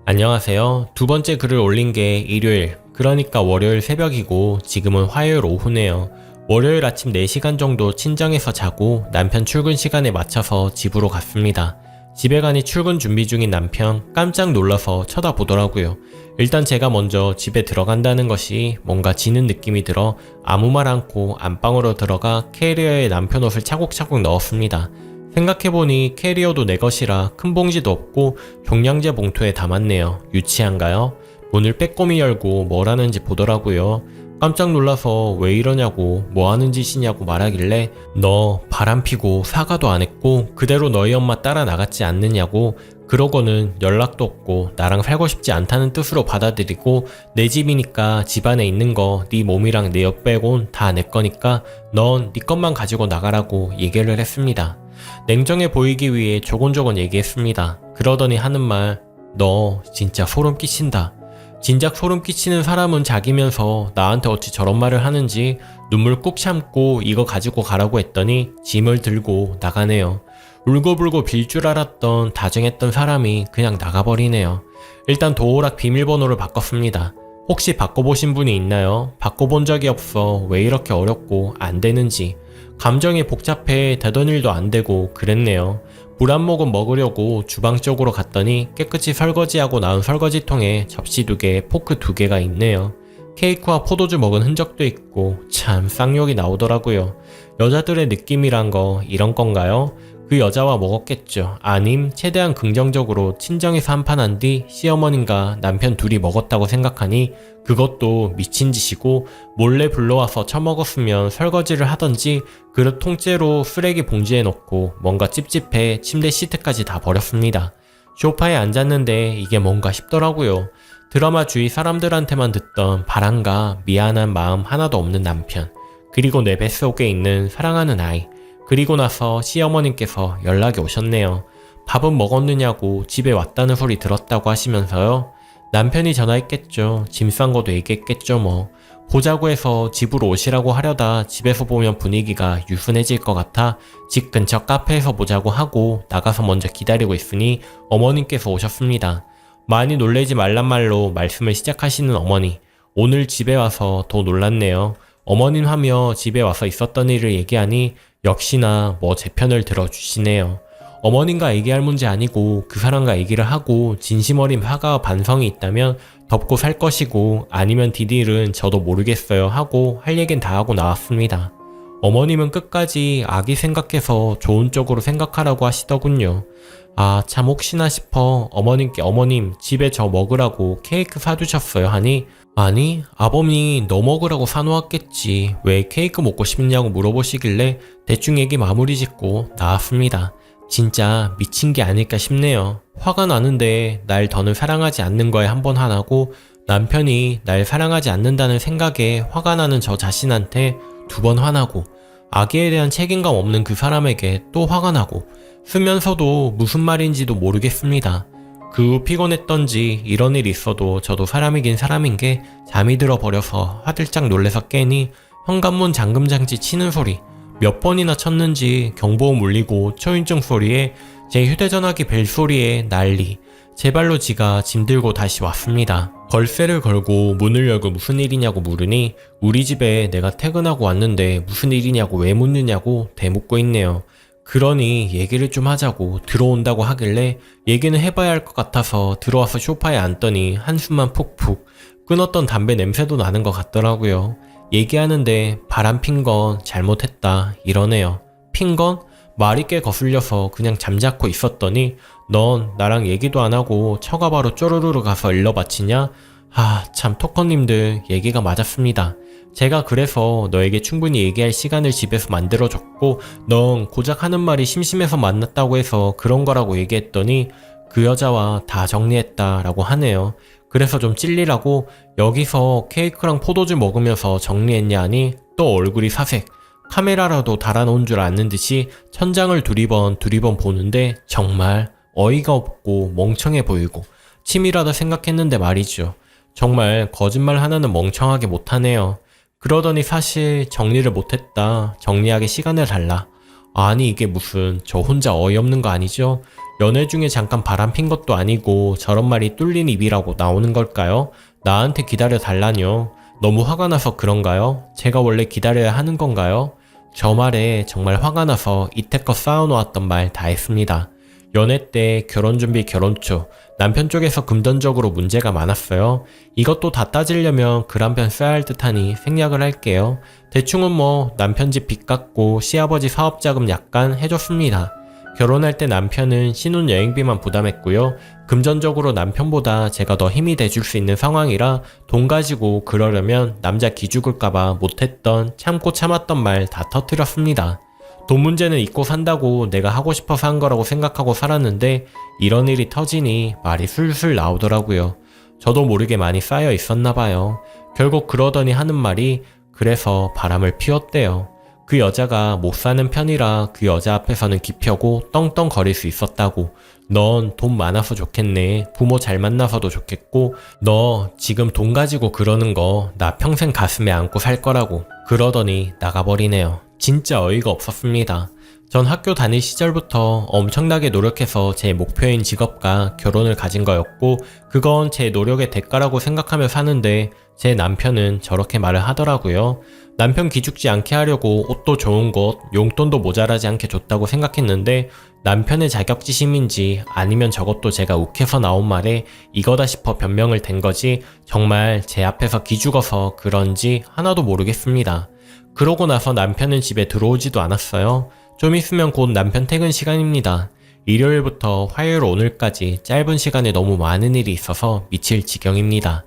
안녕하세요. 두 번째 글을 올린 게 일요일, 그러니까 월요일 새벽이고 지금은 화요일 오후네요. 월요일 아침 4시간 정도 친정에서 자고 남편 출근 시간에 맞춰서 집으로 갔습니다. 집에 가니 출근 준비 중인 남편 깜짝 놀라서 쳐다보더라고요. 일단 제가 먼저 집에 들어간다는 것이 뭔가 지는 느낌이 들어 아무 말 않고 안방으로 들어가 캐리어에 남편 옷을 차곡차곡 넣었습니다. 생각해보니 캐리어도 내 것이라 큰 봉지도 없고 종량제 봉투에 담았네요. 유치한가요? 문을 빼꼼히 열고 뭘 하는지 보더라고요. 깜짝 놀라서 왜 이러냐고 뭐 하는 짓이냐고 말하길래 너 바람피고 사과도 안 했고 그대로 너희 엄마 따라 나갔지 않느냐고 그러고는 연락도 없고 나랑 살고 싶지 않다는 뜻으로 받아들이고 내 집이니까 집안에 있는 거 네 몸이랑 내 옆 빼곤 다 내 거니까 넌 네 것만 가지고 나가라고 얘기를 했습니다. 냉정해 보이기 위해 조곤조곤 얘기했습니다. 그러더니 하는 말, 너 진짜 소름 끼친다. 진작 소름 끼치는 사람은 자기면서 나한테 어찌 저런 말을 하는지 눈물 꾹 참고 이거 가지고 가라고 했더니 짐을 들고 나가네요. 울고불고 빌 줄 알았던 다정했던 사람이 그냥 나가버리네요. 일단 도어락 비밀번호를 바꿨습니다. 혹시 바꿔보신 분이 있나요? 바꿔본 적이 없어 왜 이렇게 어렵고 안 되는지. 감정이 복잡해 되던 일도 안 되고 그랬네요. 물 한 모금 먹으려고 주방 쪽으로 갔더니 깨끗이 설거지하고 나온 설거지통에 접시 2개, 포크 2개가 있네요. 케이크와 포도주 먹은 흔적도 있고 참 쌍욕이 나오더라고요. 여자들의 느낌이란 거 이런 건가요? 그 여자와 먹었겠죠. 아님 최대한 긍정적으로 친정에서 한판 한 뒤 시어머님과 남편 둘이 먹었다고 생각하니 그것도 미친 짓이고 몰래 불러와서 처먹었으면 설거지를 하던지 그릇 통째로 쓰레기 봉지에 넣고 뭔가 찝찝해 침대 시트까지 다 버렸습니다. 소파에 앉았는데 이게 뭔가 싶더라고요. 드라마 주위 사람들한테만 듣던 바람과 미안한 마음 하나도 없는 남편, 그리고 내 뱃속에 있는 사랑하는 아이, 그리고 나서 시어머님께서 연락이 오셨네요. 밥은 먹었느냐고 집에 왔다는 소리 들었다고 하시면서요. 남편이 전화했겠죠. 짐 싼 것도 얘기했겠죠 뭐. 보자고 해서 집으로 오시라고 하려다 집에서 보면 분위기가 유순해질 것 같아 집 근처 카페에서 보자고 하고 나가서 먼저 기다리고 있으니 어머님께서 오셨습니다. 많이 놀래지 말란 말로 말씀을 시작하시는 어머니. 오늘 집에 와서 더 놀랐네요. 어머님 하며 집에 와서 있었던 일을 얘기하니 역시나 뭐 제 편을 들어주시네요. 어머님과 얘기할 문제 아니고 그 사람과 얘기를 하고 진심 어린 사과와 반성이 있다면 덮고 살 것이고 아니면 디딜은 저도 모르겠어요 하고 할 얘긴 다 하고 나왔습니다. 어머님은 끝까지 아기 생각해서 좋은 쪽으로 생각하라고 하시더군요. 아, 참 혹시나 싶어 어머님께 어머님 집에 저 먹으라고 케이크 사두셨어요 하니 아니 아범이 너 먹으라고 사놓았겠지 왜 케이크 먹고 싶냐고 물어보시길래 대충 얘기 마무리 짓고 나왔습니다. 진짜 미친 게 아닐까 싶네요. 화가 나는데 날 더는 사랑하지 않는 거에 한 번 화나고 남편이 날 사랑하지 않는다는 생각에 화가 나는 저 자신한테 2번 화나고 아기에 대한 책임감 없는 그 사람에게 또 화가 나고 쓰면서도 무슨 말인지도 모르겠습니다. 그 후 피곤했던지 이런 일이 있어도 저도 사람이긴 사람인 게 잠이 들어버려서 화들짝 놀래서 깨니 현관문 잠금장치 치는 소리 몇 번이나 쳤는지 경보음 울리고 초인종 소리에 제 휴대전화기 벨 소리에 난리. 제 발로 지가 짐 들고 다시 왔습니다. 걸쇠를 걸고 문을 열고 무슨 일이냐고 물으니 우리 집에 내가 퇴근하고 왔는데 무슨 일이냐고 왜 묻느냐고 대묻고 있네요. 그러니 얘기를 좀 하자고 들어온다고 하길래 얘기는 해봐야 할 것 같아서 들어와서 소파에 앉더니 한숨만 푹푹. 끊었던 담배 냄새도 나는 것 같더라고요. 얘기하는데 바람 핀 건 잘못했다 이러네요. 핀 건? 말이 꽤 거슬려서 그냥 잠자코 있었더니 넌 나랑 얘기도 안 하고 처가 바로 쪼르르르 가서 일러 바치냐? 참 토커님들 얘기가 맞았습니다. 제가 그래서 너에게 충분히 얘기할 시간을 집에서 만들어줬고 넌 고작 하는 말이 심심해서 만났다고 해서 그런 거라고 얘기했더니 그 여자와 다 정리했다라고 하네요. 그래서 좀 찔리라고 여기서 케이크랑 포도주 먹으면서 정리했냐 하니 또 얼굴이 사색. 카메라라도 달아놓은 줄 아는 듯이 천장을 두리번 보는데 정말 어이가 없고 멍청해 보이고 치밀하다 생각했는데 말이죠. 정말 거짓말 하나는 멍청하게 못하네요. 그러더니 사실 정리를 못했다. 정리하게 시간을 달라. 아니 이게 무슨 저 혼자 어이없는 거 아니죠? 연애 중에 잠깐 바람 핀 것도 아니고 저런 말이 뚫린 입이라고 나오는 걸까요? 나한테 기다려 달라뇨. 너무 화가 나서 그런가요? 제가 원래 기다려야 하는 건가요? 저 말에 정말 화가 나서 이때껏 쌓아놓았던 말 다 했습니다. 연애 때 결혼 준비 결혼 초 남편 쪽에서 금전적으로 문제가 많았어요. 이것도 다 따지려면 글 한 편 써야 할 듯하니 생략을 할게요. 대충은 뭐 남편 집 빚 갚고 시아버지 사업자금 약간 해줬습니다. 결혼할 때 남편은 신혼여행비만 부담했고요. 금전적으로 남편보다 제가 더 힘이 돼줄 수 있는 상황이라 돈 가지고 그러려면 남자 기죽을까봐 못했던 참고 참았던 말 다 터뜨렸습니다. 돈 문제는 잊고 산다고 내가 하고 싶어서 한 거라고 생각하고 살았는데 이런 일이 터지니 말이 술술 나오더라고요. 저도 모르게 많이 쌓여 있었나 봐요. 결국 그러더니 하는 말이 그래서 바람을 피웠대요. 그 여자가 못 사는 편이라 그 여자 앞에서는 기펴고 떵떵거릴 수 있었다고. 넌 돈 많아서 좋겠네. 부모 잘 만나서도 좋겠고 너 지금 돈 가지고 그러는 거 나 평생 가슴에 안고 살 거라고. 그러더니 나가버리네요. 진짜 어이가 없었습니다. 전 학교 다닐 시절부터 엄청나게 노력해서 제 목표인 직업과 결혼을 가진 거였고 그건 제 노력의 대가라고 생각하며 사는데 제 남편은 저렇게 말을 하더라고요. 남편 기죽지 않게 하려고 옷도 좋은 곳, 용돈도 모자라지 않게 줬다고 생각했는데 남편의 자격지심인지 아니면 저것도 제가 욱해서 나온 말에 이거다 싶어 변명을 댄 거지 정말 제 앞에서 기죽어서 그런지 하나도 모르겠습니다. 그러고 나서 남편은 집에 들어오지도 않았어요. 좀 있으면 곧 남편 퇴근 시간입니다. 일요일부터 화요일 오늘까지 짧은 시간에 너무 많은 일이 있어서 미칠 지경입니다.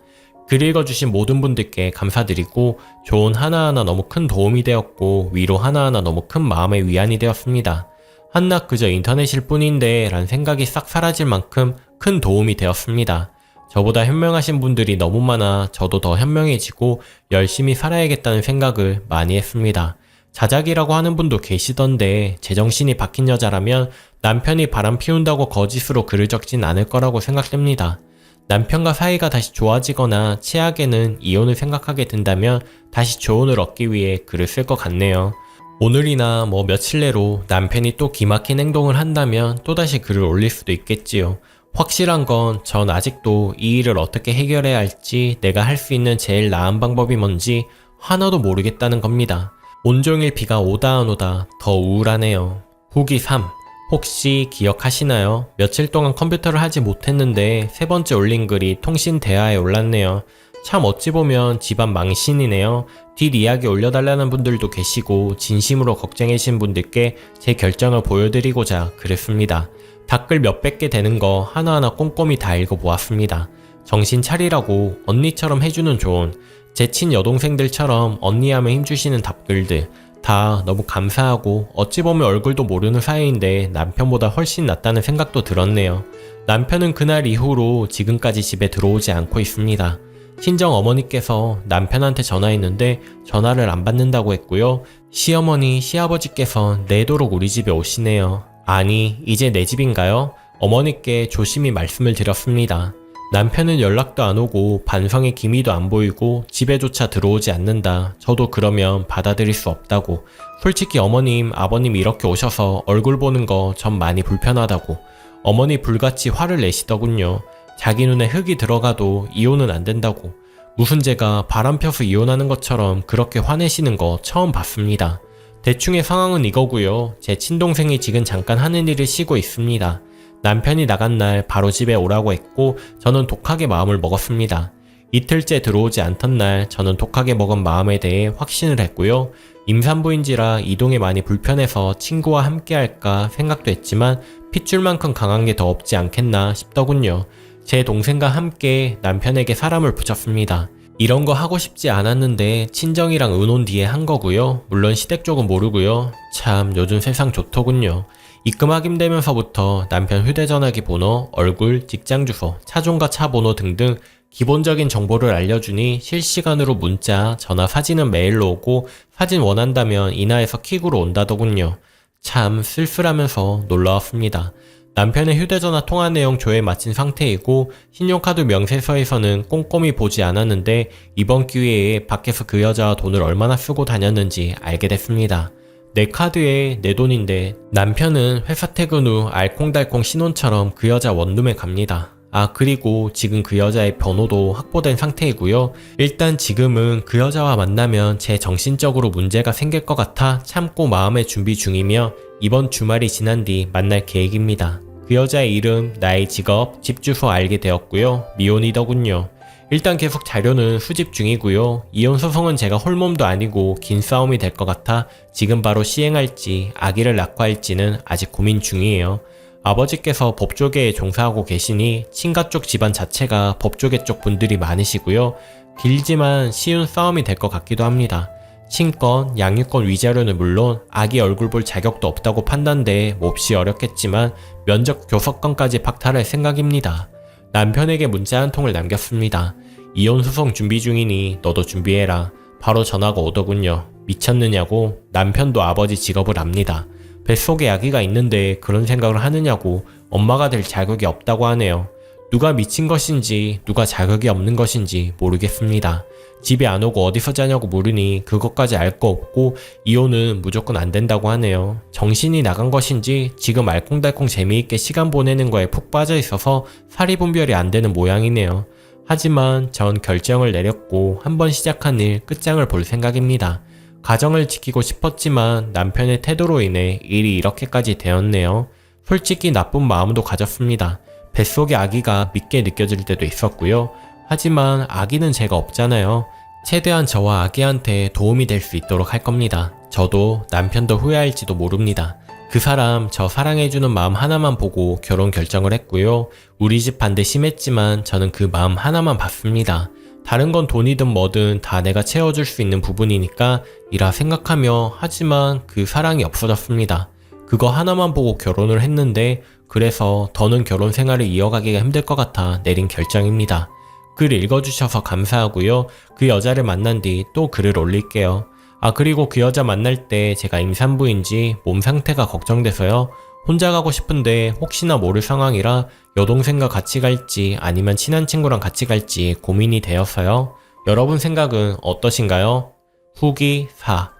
글 읽어주신 모든 분들께 감사드리고 조언 하나하나 너무 큰 도움이 되었고 위로 하나하나 너무 큰 마음의 위안이 되었습니다. 한낱 그저 인터넷일 뿐인데 라는 생각이 싹 사라질 만큼 큰 도움이 되었습니다. 저보다 현명하신 분들이 너무 많아 저도 더 현명해지고 열심히 살아야겠다는 생각을 많이 했습니다. 자작이라고 하는 분도 계시던데 제정신이 박힌 여자라면 남편이 바람 피운다고 거짓으로 글을 적진 않을 거라고 생각됩니다. 남편과 사이가 다시 좋아지거나 최악에는 이혼을 생각하게 된다면 다시 조언을 얻기 위해 글을 쓸 것 같네요. 오늘이나 며칠 내로 남편이 또 기막힌 행동을 한다면 또다시 글을 올릴 수도 있겠지요. 확실한 건 전 아직도 이 일을 어떻게 해결해야 할지 내가 할 수 있는 제일 나은 방법이 뭔지 하나도 모르겠다는 겁니다. 온종일 비가 오다 안 오다 더 우울하네요. 후기 3. 혹시 기억하시나요? 며칠 동안 컴퓨터를 하지 못했는데 세 번째 올린 글이 통신 대화에 올랐네요. 참 어찌 보면 집안 망신이네요. 뒷이야기 올려달라는 분들도 계시고 진심으로 걱정해주신 분들께 제 결정을 보여드리고자 그랬습니다. 댓글 몇백 개 되는 거 하나하나 꼼꼼히 다 읽어보았습니다. 정신 차리라고 언니처럼 해주는 조언, 제 친 여동생들처럼 언니하면 힘주시는 답글들 다 너무 감사하고 어찌 보면 얼굴도 모르는 사이인데 남편보다 훨씬 낫다는 생각도 들었네요. 남편은 그날 이후로 지금까지 집에 들어오지 않고 있습니다. 친정 어머니께서 남편한테 전화했는데 전화를 안 받는다고 했고요. 시어머니, 시아버지께서 내도록 우리 집에 오시네요. 아니, 이제 내 집인가요? 어머니께 조심히 말씀을 드렸습니다. 남편은 연락도 안 오고 반성의 기미도 안 보이고 집에조차 들어오지 않는다. 저도 그러면 받아들일 수 없다고. 솔직히 어머님, 아버님 이렇게 오셔서 얼굴 보는 거 전 많이 불편하다고. 어머니 불같이 화를 내시더군요. 자기 눈에 흙이 들어가도 이혼은 안 된다고. 무슨 제가 바람 펴서 이혼하는 것처럼 그렇게 화내시는 거 처음 봤습니다. 대충의 상황은 이거고요. 제 친동생이 지금 잠깐 하는 일을 쉬고 있습니다. 남편이 나간 날 바로 집에 오라고 했고 저는 독하게 마음을 먹었습니다. 이틀째 들어오지 않던 날 저는 독하게 먹은 마음에 대해 확신을 했고요. 임산부인지라 이동이 많이 불편해서 친구와 함께 할까 생각도 했지만 핏줄만큼 강한 게 더 없지 않겠나 싶더군요. 제 동생과 함께 남편에게 사람을 붙였습니다. 이런 거 하고 싶지 않았는데 친정이랑 의논 뒤에 한 거고요. 물론 시댁 쪽은 모르고요. 참 요즘 세상 좋더군요. 입금 확인되면서부터 남편 휴대전화기 번호, 얼굴, 직장 주소, 차종과 차 번호 등등 기본적인 정보를 알려주니 실시간으로 문자, 전화, 사진은 메일로 오고 사진 원한다면 인하에서 킥으로 온다더군요. 참 쓸쓸하면서 놀라웠습니다. 남편의 휴대전화 통화 내용 조회 마친 상태이고 신용카드 명세서에서는 꼼꼼히 보지 않았는데 이번 기회에 밖에서 그 여자와 돈을 얼마나 쓰고 다녔는지 알게 됐습니다. 내 카드에 내 돈인데 남편은 회사 퇴근 후 알콩달콩 신혼처럼 그 여자 원룸에 갑니다. 아, 그리고 지금 그 여자의 번호도 확보된 상태이고요. 일단 지금은 그 여자와 만나면 제 정신적으로 문제가 생길 것 같아 참고 마음의 준비 중이며 이번 주말이 지난 뒤 만날 계획입니다. 그 여자의 이름, 나이, 직업, 집 주소 알게 되었고요. 미혼이더군요. 일단 계속 자료는 수집 중이고요. 이혼 소송은 제가 홀몸도 아니고 긴 싸움이 될 것 같아 지금 바로 시행할지 아기를 낳고 할지는 아직 고민 중이에요. 아버지께서 법조계에 종사하고 계시니 친가 쪽 집안 자체가 법조계 쪽 분들이 많으시고요. 길지만 쉬운 싸움이 될 것 같기도 합니다. 친권, 양육권 위자료는 물론 아기 얼굴 볼 자격도 없다고 판단돼 몹시 어렵겠지만 면접 교섭권까지 박탈할 생각입니다. 남편에게 문자 한 통을 남겼습니다. 이혼 소송 준비 중이니 너도 준비해라. 바로 전화가 오더군요. 미쳤느냐고. 남편도 아버지 직업을 압니다. 뱃속에 아기가 있는데 그런 생각을 하느냐고. 엄마가 될 자격이 없다고 하네요. 누가 미친 것인지 누가 자격이 없는 것인지 모르겠습니다. 집에 안 오고 어디서 자냐고 물으니 그것까지 알 거 없고 이혼은 무조건 안 된다고 하네요. 정신이 나간 것인지 지금 알콩달콩 재미있게 시간 보내는 거에 푹 빠져 있어서 사리분별이 안 되는 모양이네요. 하지만 전 결정을 내렸고 한번 시작한 일 끝장을 볼 생각입니다. 가정을 지키고 싶었지만 남편의 태도로 인해 일이 이렇게까지 되었네요. 솔직히 나쁜 마음도 가졌습니다. 뱃속의 아기가 믿게 느껴질 때도 있었고요. 하지만 아기는 제가 없잖아요. 최대한 저와 아기한테 도움이 될 수 있도록 할 겁니다. 저도 남편도 후회할지도 모릅니다. 그 사람 저 사랑해주는 마음 하나만 보고 결혼 결정을 했고요. 우리 집 반대 심했지만 저는 그 마음 하나만 봤습니다. 다른 건 돈이든 뭐든 다 내가 채워줄 수 있는 부분이니까 이라 생각하며 하지만 그 사랑이 없어졌습니다. 그거 하나만 보고 결혼을 했는데 그래서 더는 결혼 생활을 이어가기가 힘들 것 같아 내린 결정입니다. 글 읽어주셔서 감사하고요. 그 여자를 만난 뒤 또 글을 올릴게요. 아, 그리고 그 여자 만날 때 제가 임산부인지 몸 상태가 걱정돼서요. 혼자 가고 싶은데 혹시나 모를 상황이라 여동생과 같이 갈지 아니면 친한 친구랑 같이 갈지 고민이 되었어요. 여러분 생각은 어떠신가요? 후기 4.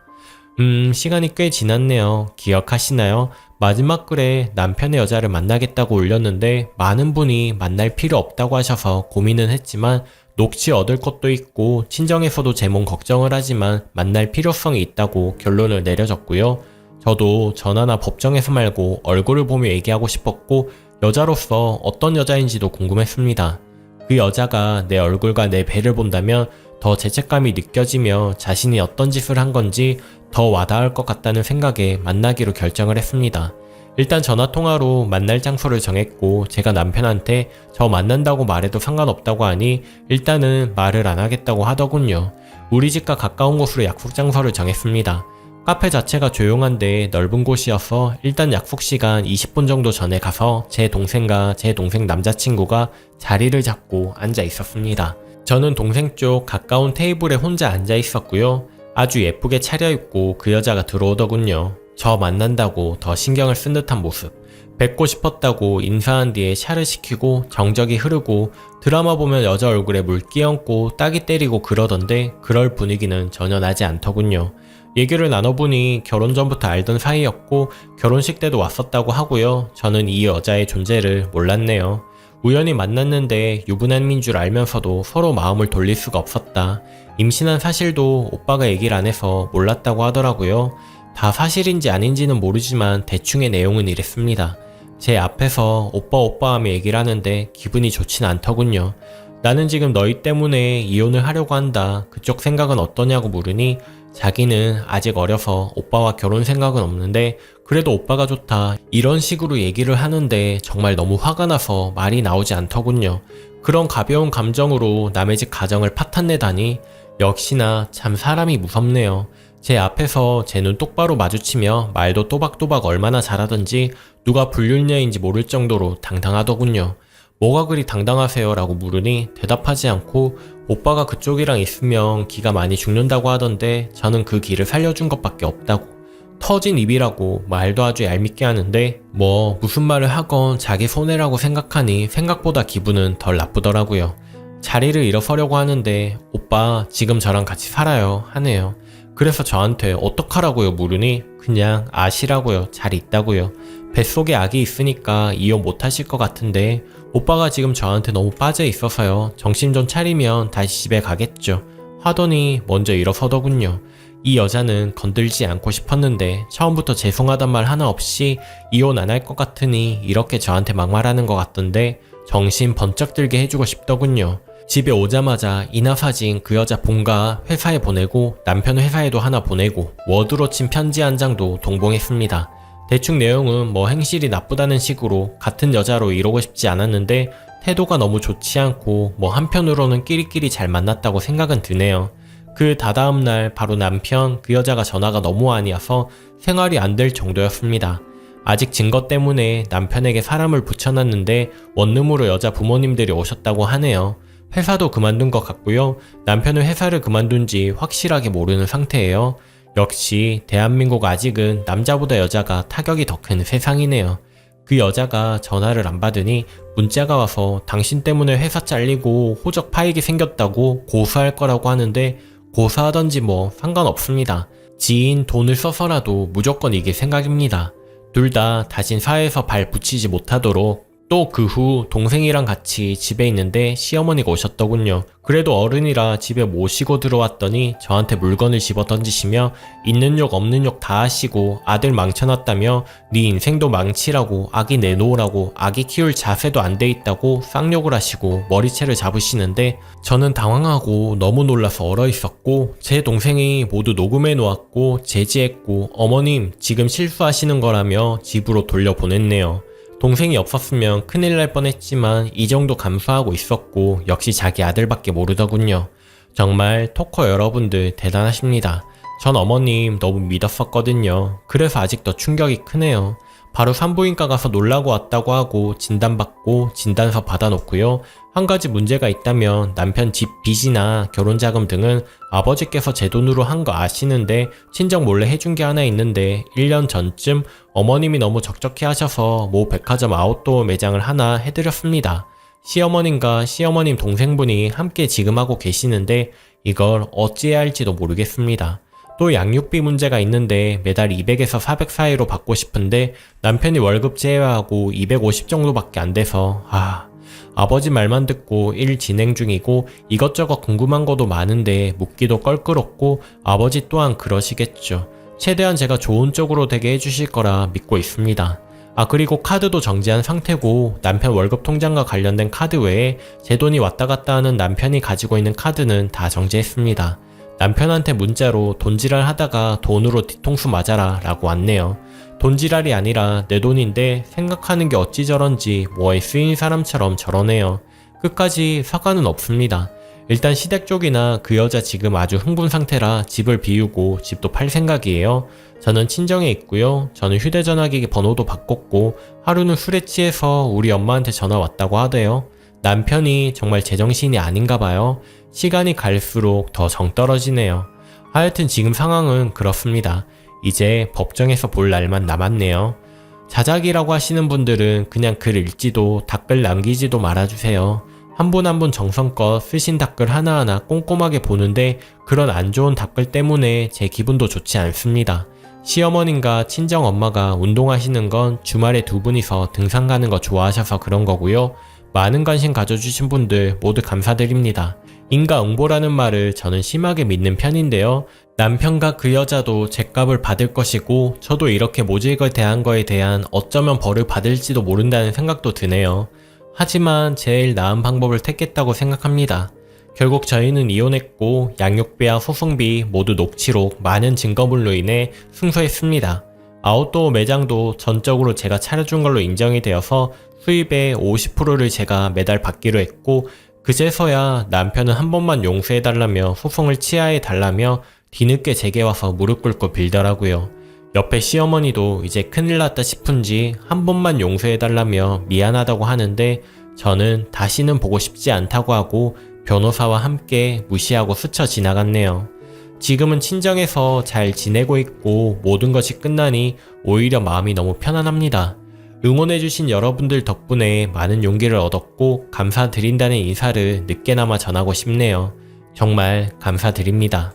시간이 꽤 지났네요. 기억하시나요? 마지막 글에 남편의 여자를 만나겠다고 올렸는데 많은 분이 만날 필요 없다고 하셔서 고민은 했지만 녹취 얻을 것도 있고 친정에서도 제 몸 걱정을 하지만 만날 필요성이 있다고 결론을 내려졌고요. 저도 전화나 법정에서 말고 얼굴을 보며 얘기하고 싶었고 여자로서 어떤 여자인지도 궁금했습니다. 그 여자가 내 얼굴과 내 배를 본다면 더 죄책감이 느껴지며 자신이 어떤 짓을 한 건지 더 와닿을 것 같다는 생각에 만나기로 결정을 했습니다. 일단 전화통화로 만날 장소를 정했고 제가 남편한테 저 만난다고 말해도 상관없다고 하니 일단은 말을 안 하겠다고 하더군요. 우리 집과 가까운 곳으로 약속 장소를 정했습니다. 카페 자체가 조용한데 넓은 곳이어서 일단 약속 시간 20분 정도 전에 가서 제 동생과 제 동생 남자친구가 자리를 잡고 앉아 있었습니다. 저는 동생 쪽 가까운 테이블에 혼자 앉아 있었고요. 아주 예쁘게 차려입고 그 여자가 들어오더군요. 저 만난다고 더 신경을 쓴 듯한 모습. 뵙고 싶었다고 인사한 뒤에 샤를 시키고 정적이 흐르고 드라마 보면 여자 얼굴에 물 끼얹고 따기 때리고 그러던데 그럴 분위기는 전혀 나지 않더군요. 얘기를 나눠보니 결혼 전부터 알던 사이였고 결혼식 때도 왔었다고 하고요. 저는 이 여자의 존재를 몰랐네요. 우연히 만났는데 유부남인 줄 알면서도 서로 마음을 돌릴 수가 없었다. 임신한 사실도 오빠가 얘기를 안 해서 몰랐다고 하더라고요. 다 사실인지 아닌지는 모르지만 대충의 내용은 이랬습니다. 제 앞에서 오빠 하며 얘기를 하는데 기분이 좋진 않더군요. 나는 지금 너희 때문에 이혼을 하려고 한다. 그쪽 생각은 어떠냐고 물으니 자기는 아직 어려서 오빠와 결혼 생각은 없는데 그래도 오빠가 좋다. 이런 식으로 얘기를 하는데 정말 너무 화가 나서 말이 나오지 않더군요. 그런 가벼운 감정으로 남의 집 가정을 파탄내다니 역시나 참 사람이 무섭네요. 제 앞에서 제 눈 똑바로 마주치며 말도 또박또박 얼마나 잘하던지 누가 불륜녀인지 모를 정도로 당당하더군요. 뭐가 그리 당당하세요? 라고 물으니 대답하지 않고 오빠가 그쪽이랑 있으면 기가 많이 죽는다고 하던데 저는 그 기를 살려준 것밖에 없다고. 터진 입이라고 말도 아주 얄밉게 하는데 뭐 무슨 말을 하건 자기 손해라고 생각하니 생각보다 기분은 덜 나쁘더라고요. 자리를 일어서려고 하는데 오빠 지금 저랑 같이 살아요 하네요. 그래서 저한테 어떡하라고요 물으니 그냥 아시라고요. 잘 있다고요. 뱃속에 아기 있으니까 이혼 못하실 것 같은데 오빠가 지금 저한테 너무 빠져 있어서요. 정신 좀 차리면 다시 집에 가겠죠. 하더니 먼저 일어서더군요. 이 여자는 건들지 않고 싶었는데 처음부터 죄송하단 말 하나 없이 이혼 안 할 것 같으니 이렇게 저한테 막말하는 것 같던데 정신 번쩍 들게 해주고 싶더군요. 집에 오자마자 인화사진 그 여자 본가 회사에 보내고 남편 회사에도 하나 보내고 워드로 친 편지 한 장도 동봉했습니다. 대충 내용은 뭐 행실이 나쁘다는 식으로 같은 여자로 이러고 싶지 않았는데 태도가 너무 좋지 않고 뭐 한편으로는 끼리끼리 잘 만났다고 생각은 드네요. 그 다다음 날 바로 남편 그 여자가 전화가 너무 많이 와서 생활이 안 될 정도였습니다. 아직 증거 때문에 남편에게 사람을 붙여놨는데 원룸으로 여자 부모님들이 오셨다고 하네요. 회사도 그만둔 것 같고요. 남편은 회사를 그만둔 지 확실하게 모르는 상태예요. 역시 대한민국 아직은 남자보다 여자가 타격이 더 큰 세상이네요. 그 여자가 전화를 안 받으니 문자가 와서 당신 때문에 회사 잘리고 호적 파익이 생겼다고 고소할 거라고 하는데 고소하던지 뭐 상관없습니다. 지인 돈을 써서라도 무조건 이길 생각입니다. 둘 다 다신 사회에서 발 붙이지 못하도록. 또 그 후 동생이랑 같이 집에 있는데 시어머니가 오셨더군요. 그래도 어른이라 집에 모시고 들어왔더니 저한테 물건을 집어 던지시며 있는 욕 없는 욕 다 하시고 아들 망쳐놨다며 네 인생도 망치라고 아기 내놓으라고 아기 키울 자세도 안 돼 있다고 쌍욕을 하시고 머리채를 잡으시는데 저는 당황하고 너무 놀라서 얼어있었고 제 동생이 모두 녹음해 놓았고 제지했고 어머님 지금 실수하시는 거라며 집으로 돌려보냈네요. 동생이 없었으면 큰일 날 뻔했지만 이 정도 감수하고 있었고 역시 자기 아들밖에 모르더군요. 정말 토커 여러분들 대단하십니다. 전 어머님 너무 믿었었거든요. 그래서 아직 더 충격이 크네요. 바로 산부인과 가서 놀라고 왔다고 하고 진단받고 진단서 받아놓고요. 한 가지 문제가 있다면 남편 집 빚이나 결혼자금 등은 아버지께서 제 돈으로 한 거 아시는데 친정 몰래 해준 게 하나 있는데 1년 전쯤 어머님이 너무 적적해 하셔서 모 백화점 아웃도어 매장을 하나 해드렸습니다. 시어머님과 시어머님 동생분이 함께 지금 하고 계시는데 이걸 어찌해야 할지도 모르겠습니다. 또 양육비 문제가 있는데 매달 200에서 400 사이로 받고 싶은데 남편이 월급 제외하고 250 정도밖에 안 돼서 아버지 말만 듣고 일 진행 중이고 이것저것 궁금한 것도 많은데 묻기도 껄끄럽고 아버지 또한 그러시겠죠. 최대한 제가 좋은 쪽으로 되게 해주실 거라 믿고 있습니다. 그리고 카드도 정지한 상태고 남편 월급 통장과 관련된 카드 외에 제 돈이 왔다 갔다 하는 남편이 가지고 있는 카드는 다 정지했습니다. 남편한테 문자로 돈지랄 하다가 돈으로 뒤통수 맞아라 라고 왔네요. 돈지랄이 아니라 내 돈인데 생각하는 게 어찌 저런지 뭐에 쓰인 사람처럼 저러네요. 끝까지 사과는 없습니다. 일단 시댁 쪽이나 그 여자 지금 아주 흥분 상태라 집을 비우고 집도 팔 생각이에요. 저는 친정에 있고요. 저는 휴대전화기 번호도 바꿨고 하루는 술에 취해서 우리 엄마한테 전화 왔다고 하대요. 남편이 정말 제정신이 아닌가 봐요. 시간이 갈수록 더 정 떨어지네요. 하여튼 지금 상황은 그렇습니다. 이제 법정에서 볼 날만 남았네요. 자작이라고 하시는 분들은 그냥 글 읽지도 댓글 남기지도 말아주세요. 한 분 한 분 정성껏 쓰신 댓글 하나하나 꼼꼼하게 보는데 그런 안 좋은 댓글 때문에 제 기분도 좋지 않습니다. 시어머님과 친정엄마가 운동하시는 건 주말에 두 분이서 등산 가는 거 좋아하셔서 그런 거고요. 많은 관심 가져주신 분들 모두 감사드립니다. 인과응보라는 말을 저는 심하게 믿는 편인데요. 남편과 그 여자도 죗값을 받을 것이고 저도 이렇게 모질걸 대한 거에 대한 어쩌면 벌을 받을지도 모른다는 생각도 드네요. 하지만 제일 나은 방법을 택했다고 생각합니다. 결국 저희는 이혼했고 양육비와 소송비 모두 녹취록 많은 증거물로 인해 승소했습니다. 아웃도어 매장도 전적으로 제가 차려준 걸로 인정이 되어서 수입의 50%를 제가 매달 받기로 했고 그제서야 남편은 한 번만 용서해달라며 소송을 취하해달라며 뒤늦게 제게 와서 무릎 꿇고 빌더라고요. 옆에 시어머니도 이제 큰일 났다 싶은지 한 번만 용서해달라며 미안하다고 하는데 저는 다시는 보고 싶지 않다고 하고 변호사와 함께 무시하고 스쳐 지나갔네요. 지금은 친정에서 잘 지내고 있고 모든 것이 끝나니 오히려 마음이 너무 편안합니다. 응원해주신 여러분들 덕분에 많은 용기를 얻었고 감사드린다는 인사를 늦게나마 전하고 싶네요. 정말 감사드립니다.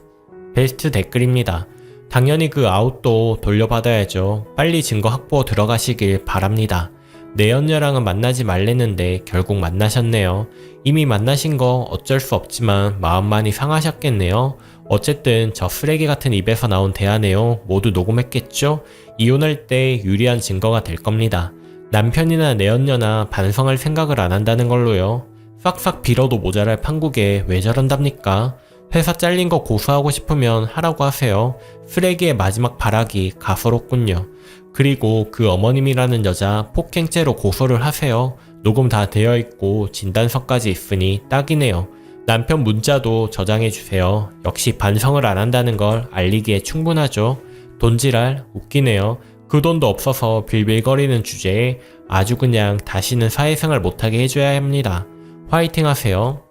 베스트 댓글입니다. 당연히 그 아웃도 돌려받아야죠. 빨리 증거 확보 들어가시길 바랍니다. 내연녀랑은 만나지 말랬는데 결국 만나셨네요. 이미 만나신 거 어쩔 수 없지만 마음 많이 상하셨겠네요. 어쨌든 저 쓰레기 같은 입에서 나온 대화 내용 모두 녹음했겠죠? 이혼할 때 유리한 증거가 될 겁니다. 남편이나 내연녀나 반성할 생각을 안 한다는 걸로요. 싹싹 빌어도 모자랄 판국에 왜 저런답니까? 회사 잘린 거 고소하고 싶으면 하라고 하세요. 쓰레기의 마지막 발악이 가소롭군요. 그리고 그 어머님이라는 여자 폭행죄로 고소를 하세요. 녹음 다 되어 있고 진단서까지 있으니 딱이네요. 남편 문자도 저장해주세요. 역시 반성을 안 한다는 걸 알리기에 충분하죠. 돈지랄 웃기네요. 그 돈도 없어서 빌빌거리는 주제에 아주 그냥 다시는 사회생활 못하게 해줘야 합니다. 화이팅 하세요.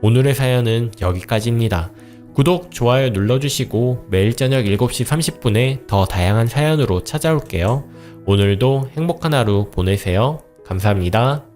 오늘의 사연은 여기까지입니다. 구독, 좋아요 눌러주시고 매일 저녁 7시 30분에 더 다양한 사연으로 찾아올게요. 오늘도 행복한 하루 보내세요. 감사합니다.